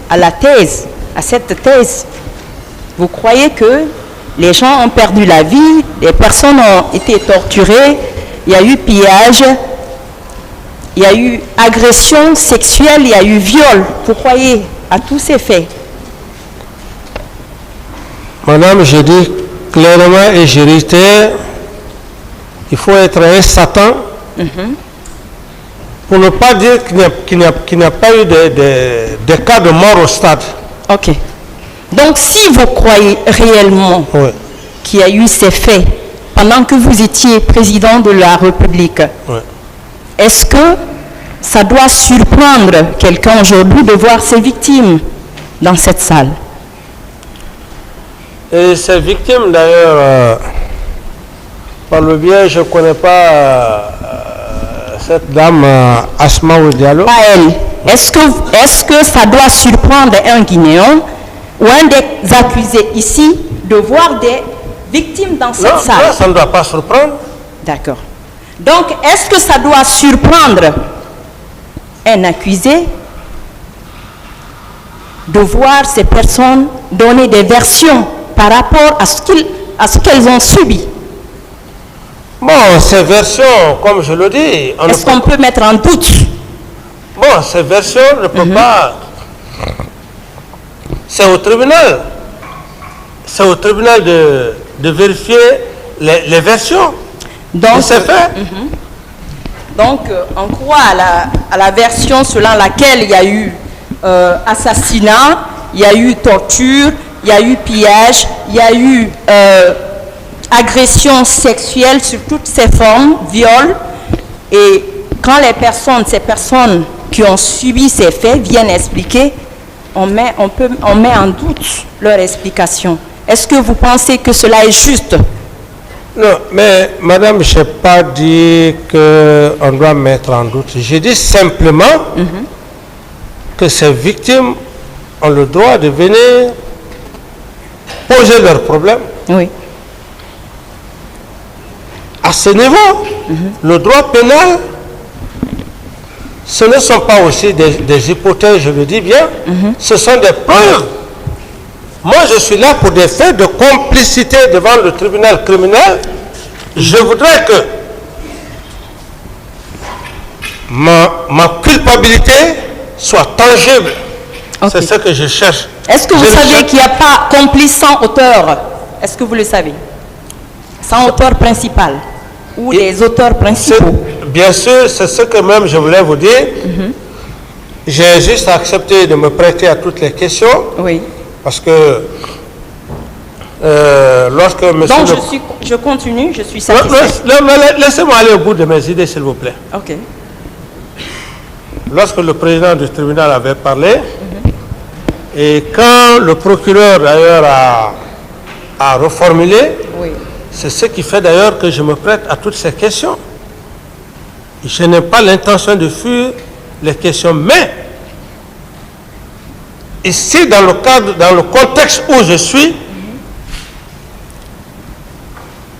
à la thèse, à cette thèse? Vous croyez que les gens ont perdu la vie, les personnes ont été torturées, il y a eu pillage, il y a eu agression sexuelle, il y a eu viol? Vous croyez à tous ces faits? Madame, je dis clairement et je réitère, il faut être un Satan pour ne pas dire qu'il n'y a pas eu de cas de mort au stade. Ok. Donc, si vous croyez réellement Oui. qu'il y a eu ces faits pendant que vous étiez président de la République, Oui. est-ce que ça doit surprendre quelqu'un aujourd'hui de voir ses victimes dans cette salle? Et ces victimes, d'ailleurs, par le biais, je ne connais pas cette dame Asma Diallo. Pas elle. Est-ce que ça doit surprendre un Guinéen ou un des accusés ici de voir des victimes dans cette salle? Non, ça ne doit pas surprendre. D'accord. Donc, est-ce que ça doit surprendre un accusé de voir ces personnes donner des versions par rapport à ce qu'elles ont subi? Bon, ces versions, comme je le dis... Est-ce qu'on peut mettre en doute? Bon, ces versions ne peuvent pas... C'est au tribunal. C'est au tribunal de vérifier les versions. Donc, c'est fait. Donc, on croit à la version selon laquelle il y a eu assassinat, il y a eu torture, il y a eu pillage, il y a eu agression sexuelle sur toutes ses formes, viol. Et quand ces personnes qui ont subi ces faits viennent expliquer, on met en doute leur explication. Est-ce que vous pensez que cela est juste? Non, mais madame, je n'ai pas dit qu'on doit mettre en doute. J'ai dit simplement que ces victimes ont le droit de venir poser leurs problèmes. Oui. À ce niveau, le droit pénal, ce ne sont pas aussi des hypothèses, je le dis bien, ce sont des preuves. Moi, je suis là pour des faits de complicité devant le tribunal criminel. Je voudrais que ma culpabilité soit tangible. Ok. C'est ce que je cherche. Est-ce que vous savez qu'il n'y a pas complice sans auteur? Est-ce que vous le savez? Sans auteur principal ou les auteurs principaux? Bien sûr, c'est ce que même je voulais vous dire. J'ai juste accepté de me prêter à toutes les questions. Oui. Parce que lorsque monsieur... Donc je continue, je suis satisfait. Laissez-moi aller au bout de mes idées, s'il vous plaît. Ok. Lorsque le président du tribunal avait parlé, et quand le procureur d'ailleurs a reformulé, Oui. c'est ce qui fait d'ailleurs que je me prête à toutes ces questions. Je n'ai pas l'intention de fuir les questions, mais ici, dans le contexte où je suis,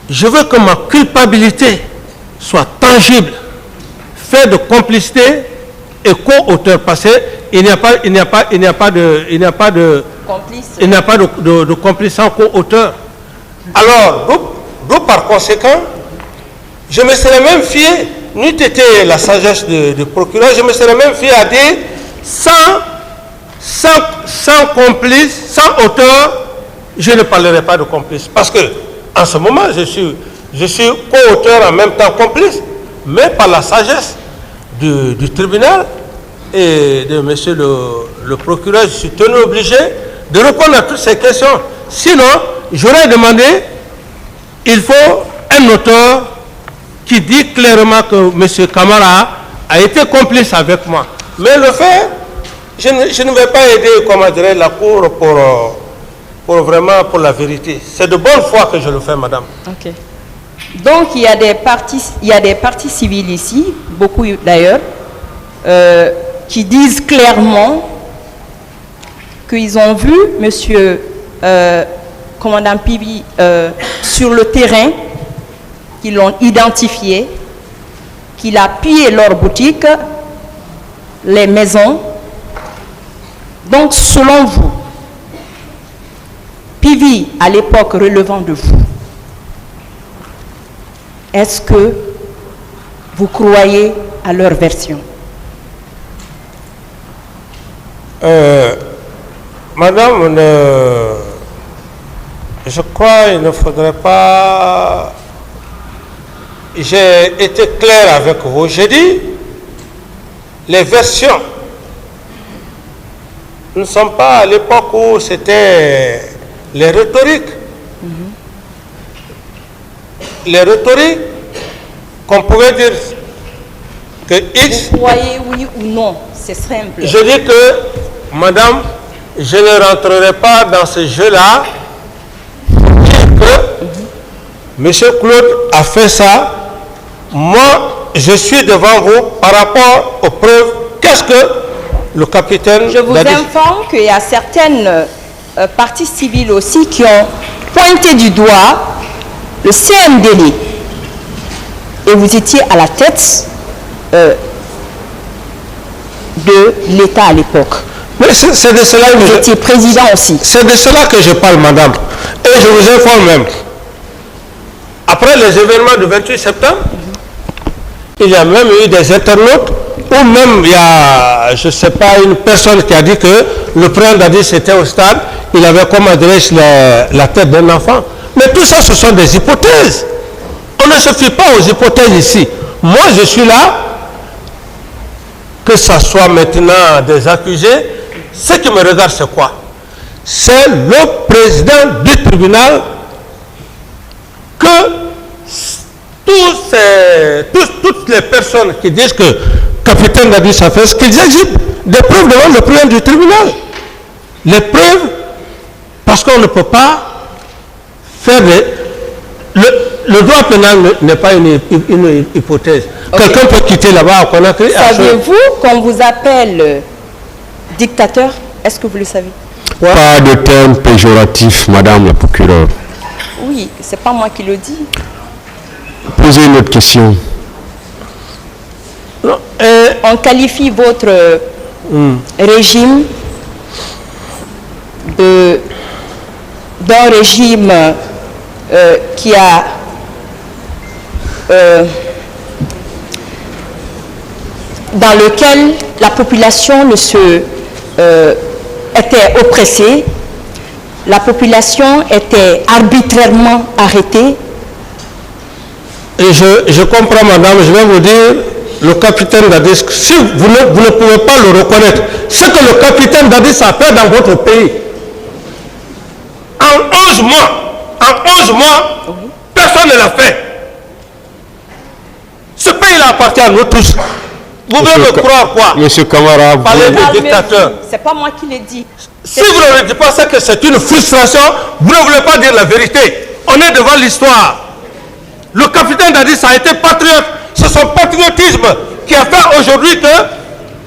je veux que ma culpabilité soit tangible, fait de complicité et co-auteur, parce qu'il n'y a pas de complice sans co-auteur. Alors, d'où par conséquent, je me serais même fié, n'eût été la sagesse du procureur, je me serais même fié à dire sans complice, sans auteur, je ne parlerai pas de complice. Parce que en ce moment, je suis co-auteur en même temps complice, mais par la sagesse du tribunal et de monsieur le procureur, je suis tenu obligé de répondre à toutes ces questions. Sinon, j'aurais demandé, il faut un auteur qui dit clairement que monsieur Camara a été complice avec moi. Mais le fait, je ne vais pas aider, comment dirais, la cour pour vraiment pour la vérité. C'est de bonne foi que je le fais, madame. Ok. Donc il y a des parties civiles ici, beaucoup d'ailleurs, qui disent clairement qu'ils ont vu monsieur commandant Pivi sur le terrain, qu'ils l'ont identifié, qu'il a pillé leurs boutiques, les maisons. Donc selon vous, Pivi à l'époque relevant de vous, est-ce que vous croyez à leur version? Madame, je crois qu'il ne faudrait pas... J'ai été clair avec vous. J'ai dit, les versions ne sont pas à l'époque où c'était les rhétoriques. Les rhétoriques qu'on pouvait dire que X... Vous croyez oui ou non? C'est simple. Je dis que, madame, je ne rentrerai pas dans ce jeu-là pour dire que M. Claude a fait ça. Moi, je suis devant vous par rapport aux preuves. Qu'est-ce que le capitaine... Je vous informe qu'il y a certaines parties civiles aussi qui ont pointé du doigt le CNDD. Et vous étiez à la tête de l'État à l'époque. Mais c'est de cela que vous étiez président aussi. C'est de cela que je parle, madame. Et je vous informe même. Après les événements du 28 septembre, il y a même eu des internautes, ou même il y a, je ne sais pas, une personne qui a dit que le président Dadis était au stade, il avait comme adresse la tête d'un enfant. Mais tout ça, ce sont des hypothèses. On ne se fie pas aux hypothèses ici. Moi, je suis là, que ce soit maintenant des accusés. Ce qui me regarde, c'est quoi? C'est le président du tribunal que toutes les personnes qui disent que capitaine Dadis a fait ce qu'ils exhibent des preuves devant le président du tribunal. Les preuves, parce qu'on ne peut pas faire le droit pénal n'est pas une hypothèse. Okay. Quelqu'un peut quitter là-bas à Conakry. Saviez-vous qu'on vous appelle dictateur? Est-ce que vous le savez? Pas de terme péjoratif, madame la procureure. Oui, c'est pas moi qui le dis. Posez une autre question. Non, on qualifie votre régime d'un régime qui a dans lequel la population était oppressée, la population était arbitrairement arrêtée. Et je comprends, madame, je vais vous dire, le capitaine Dadis, si vous ne pouvez pas le reconnaître, ce que le capitaine Dadis a fait dans votre pays, en 11 mois, Oui. personne ne l'a fait. Ce pays-là appartient à nous tous. Vous voulez me croire quoi? Monsieur Camara, Parlez des dictateurs. C'est pas moi qui l'ai dit. Si vous ne dites pas ça, que c'est une frustration, vous ne voulez pas dire la vérité. On est devant l'histoire. Le capitaine Dadis a été patriote. C'est son patriotisme qui a fait aujourd'hui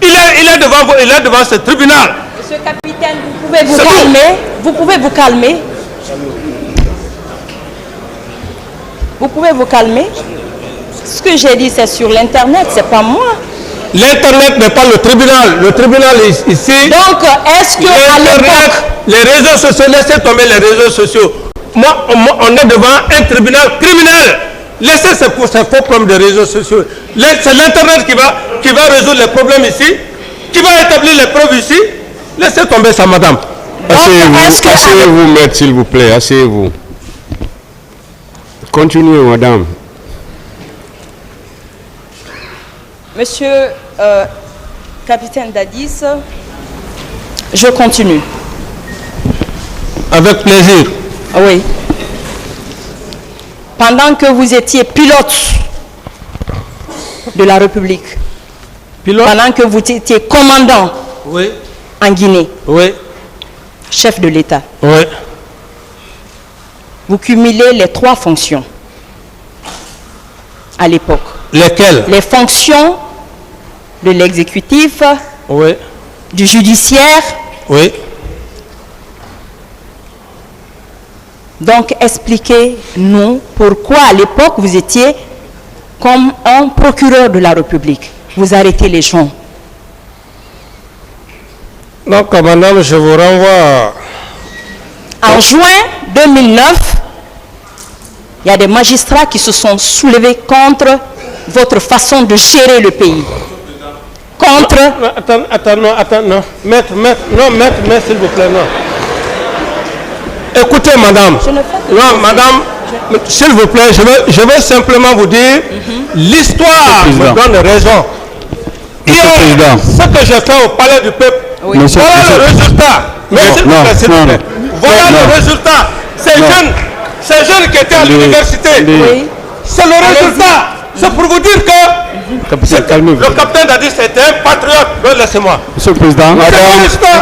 qu'il est devant vous, il est devant ce tribunal. Monsieur le capitaine, vous pouvez vous calmer. Vous pouvez vous calmer. Vous pouvez vous calmer. Ce que j'ai dit, c'est sur l'Internet, c'est pas moi. L'Internet n'est pas le tribunal. Le tribunal est ici. Donc, est-ce que à l'époque, Les réseaux sociaux, laissez tomber les réseaux sociaux. Moi, on est devant un tribunal criminel. Laissez ces faux problèmes des réseaux sociaux. C'est l'Internet qui va résoudre les problèmes ici, qui va établir les preuves ici. Laissez tomber ça, madame. Asseyez-vous, maître, s'il vous plaît, asseyez-vous. Continuez, madame. Monsieur capitaine Dadis, je continue. Avec plaisir. Oui. Pendant que vous étiez pilote de la République, pendant que vous étiez commandant Oui. en Guinée, Oui. chef de l'État, Oui. vous cumulez les 3 fonctions à l'époque. Lesquels? Les fonctions de l'exécutif, Oui. du judiciaire. Oui. Donc, expliquez-nous pourquoi à l'époque vous étiez comme un procureur de la République. Vous arrêtez les gens. Donc, madame, je vous renvoie. En juin 2009, il y a des magistrats qui se sont soulevés contre votre façon de gérer le pays. Contre... Attends, non. Maître, s'il vous plaît, non. Écoutez, madame. Je ne fais que Non, madame, s'il vous plaît, je vais simplement vous dire, l'histoire me donne raison. Hier, ce que j'ai fait au palais du peuple, Oui. voilà le résultat. Mais s'il vous plaît, s'il vous plaît. Voilà le résultat. Ces jeunes qui étaient à l'université, Oui. c'est le résultat. C'est pour vous dire que le capitaine Dadis était un patriote. Laissez-moi. Monsieur le Président, madame,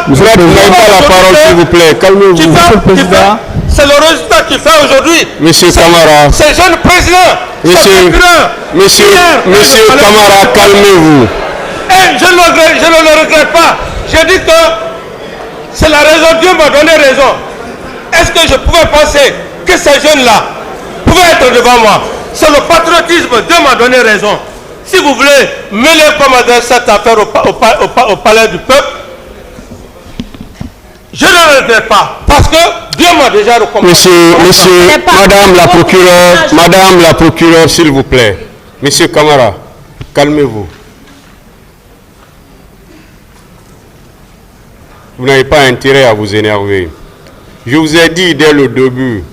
vous n'avez pas la parole, s'il vous plaît. Calmez-vous. Monsieur le Président. C'est le résultat qu'il fait aujourd'hui. Monsieur Camara. Ces jeunes présidents. Monsieur Camara, calmez-vous. Et je ne le regrette pas. J'ai dit que c'est la raison. Dieu m'a donné raison. Est-ce que je pouvais penser que ces jeunes-là pouvaient être devant moi? C'est le patriotisme. Dieu m'a donné raison. Si vous voulez mêler comme cette affaire au palais du peuple, je ne le regrette pas. Parce que Dieu m'a déjà recommandé. Madame la procureure, s'il vous plaît. Monsieur Camara, calmez-vous. Vous n'avez pas intérêt à vous énerver. Je vous ai dit dès le début,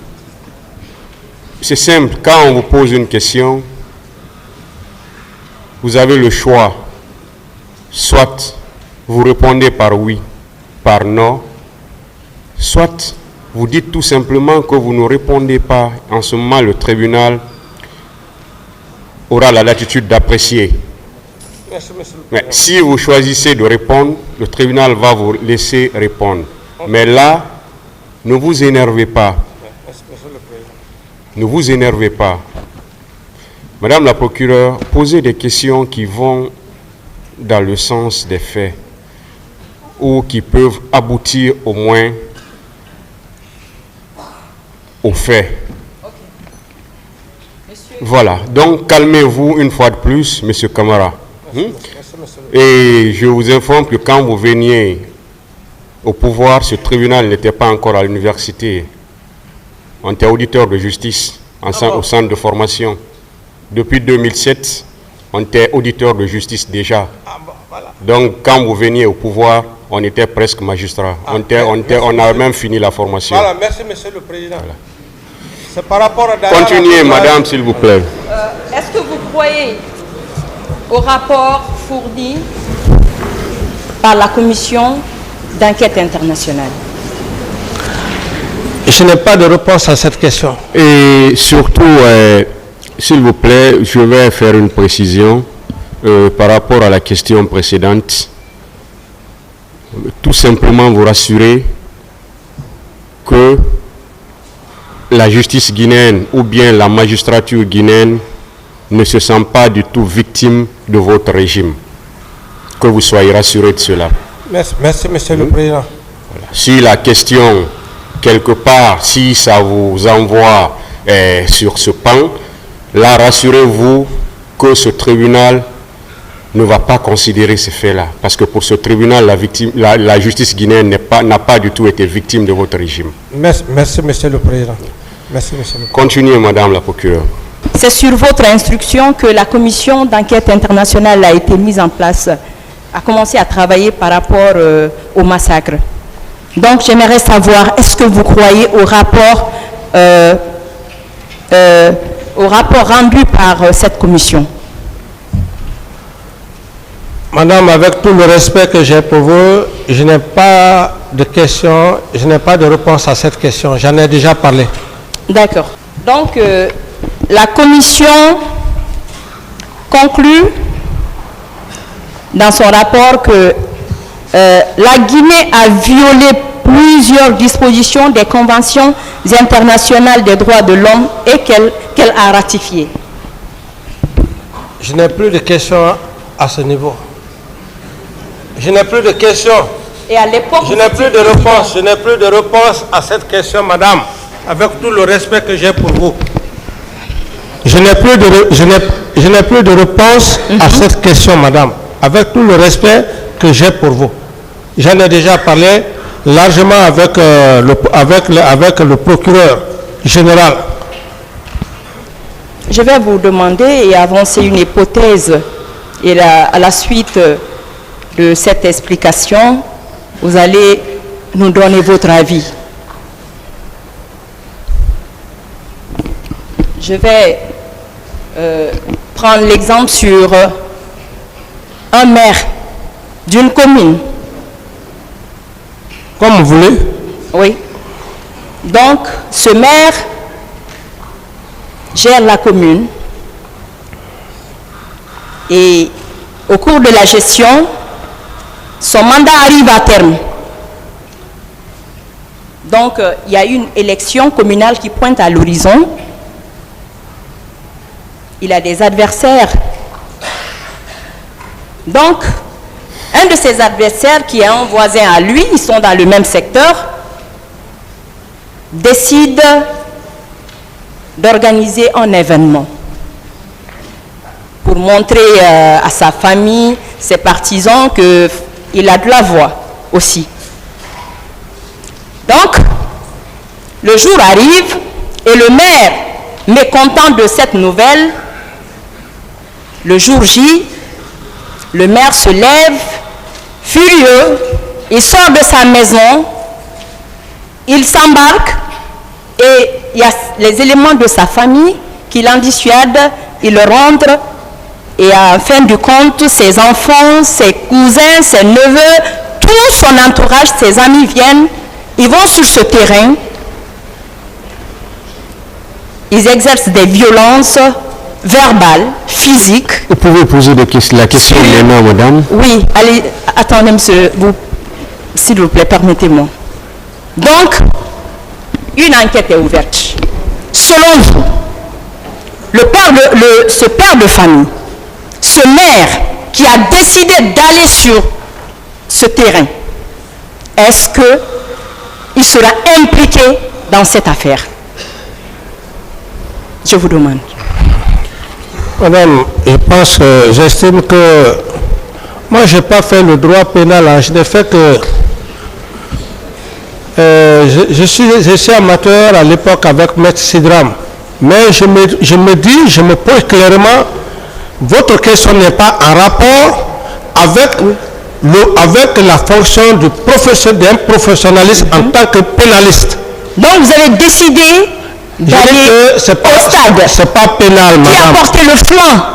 c'est simple, quand on vous pose une question, vous avez le choix. Soit vous répondez par oui, par non, soit vous dites tout simplement que vous ne répondez pas. En ce moment, le tribunal aura la latitude d'apprécier. Mais si vous choisissez de répondre, le tribunal va vous laisser répondre. Mais là, ne vous énervez pas. Ne vous énervez pas. Madame la procureure, posez des questions qui vont dans le sens des faits ou qui peuvent aboutir au moins aux faits. Voilà. Donc, calmez-vous une fois de plus, Monsieur Camara. Et je vous informe que quand vous veniez au pouvoir, ce tribunal n'était pas encore à l'université. On était auditeur de justice au centre de formation. Depuis 2007, on était auditeur de justice déjà. Donc, quand vous veniez au pouvoir, on était presque magistrat. On a même fini la formation. Voilà, merci, Monsieur le Président. Voilà. C'est par rapport à... Continuez, madame, s'il vous plaît. Est-ce que vous croyez au rapport fourni par la commission d'enquête internationale? Je n'ai pas de réponse à cette question. Et surtout, s'il vous plaît, je vais faire une précision par rapport à la question précédente. Tout simplement vous rassurer que la justice guinéenne ou bien la magistrature guinéenne ne se sent pas du tout victime de votre régime. Que vous soyez rassurés de cela. Merci, Monsieur le Président. Voilà. Si la question, quelque part, si ça vous envoie sur ce pan, là, rassurez-vous que ce tribunal ne va pas considérer ces faits-là. Parce que pour ce tribunal, la justice guinéenne n'a pas du tout été victime de votre régime. Merci, Monsieur le Président. Merci, Monsieur le Président. Continuez, Madame la procureure. C'est sur votre instruction que la commission d'enquête internationale a été mise en place, a commencé à travailler par rapport au massacre. Donc, j'aimerais savoir, est-ce que vous croyez au rapport rendu par cette commission? Madame, avec tout le respect que j'ai pour vous, je n'ai pas de question, je n'ai pas de réponse à cette question. J'en ai déjà parlé. D'accord. Donc, la commission conclut dans son rapport que la Guinée a violé plusieurs dispositions des conventions internationales des droits de l'homme et qu'elle a ratifiées. Je n'ai plus de questions à ce niveau. Je n'ai plus de questions. Et à l'époque, je n'ai plus de réponse. Je n'ai plus de réponse à cette question, madame, avec tout le respect que j'ai pour vous. Je n'ai plus de réponse à cette question, madame, avec tout le respect que j'ai pour vous. J'en ai déjà parlé largement avec le procureur général. Je vais vous demander et avancer une hypothèse. Et à la suite de cette explication, vous allez nous donner votre avis. Je vais prendre l'exemple sur un maire d'une commune. Comme vous voulez. Oui. Donc, ce maire gère la commune et au cours de la gestion, son mandat arrive à terme. Donc, il y a une élection communale qui pointe à l'horizon. Il a des adversaires. Donc, un de ses adversaires, qui est un voisin à lui, ils sont dans le même secteur, décide d'organiser un événement pour montrer à sa famille, ses partisans, qu'il a de la voix aussi. Donc, le jour arrive et le maire, mécontent de cette nouvelle, le jour J, le maire se lève, furieux, il sort de sa maison, il s'embarque et il y a les éléments de sa famille qui l'en dissuadent, ils le rentrent et en fin de compte, ses enfants, ses cousins, ses neveux, tout son entourage, ses amis viennent, ils vont sur ce terrain, ils exercent des violences verbales, physiques. Vous pouvez poser la question maintenant, madame? Oui, allez, attendez, monsieur, s'il vous plaît, permettez-moi. Donc, une enquête est ouverte. Selon vous, ce père de famille, ce maire qui a décidé d'aller sur ce terrain, est-ce qu'il sera impliqué dans cette affaire? Je vous demande. Madame, j'estime que moi, je n'ai pas fait le droit pénal. Hein. Je n'ai fait que... je suis amateur à l'époque avec Maître Sidram. Mais je me pose clairement, votre question n'est pas en rapport avec la fonction d'un professionnaliste en tant que pénaliste. Donc vous avez décidé d'aller au stade. C'est pas pénal, madame. Qui a porté le flanc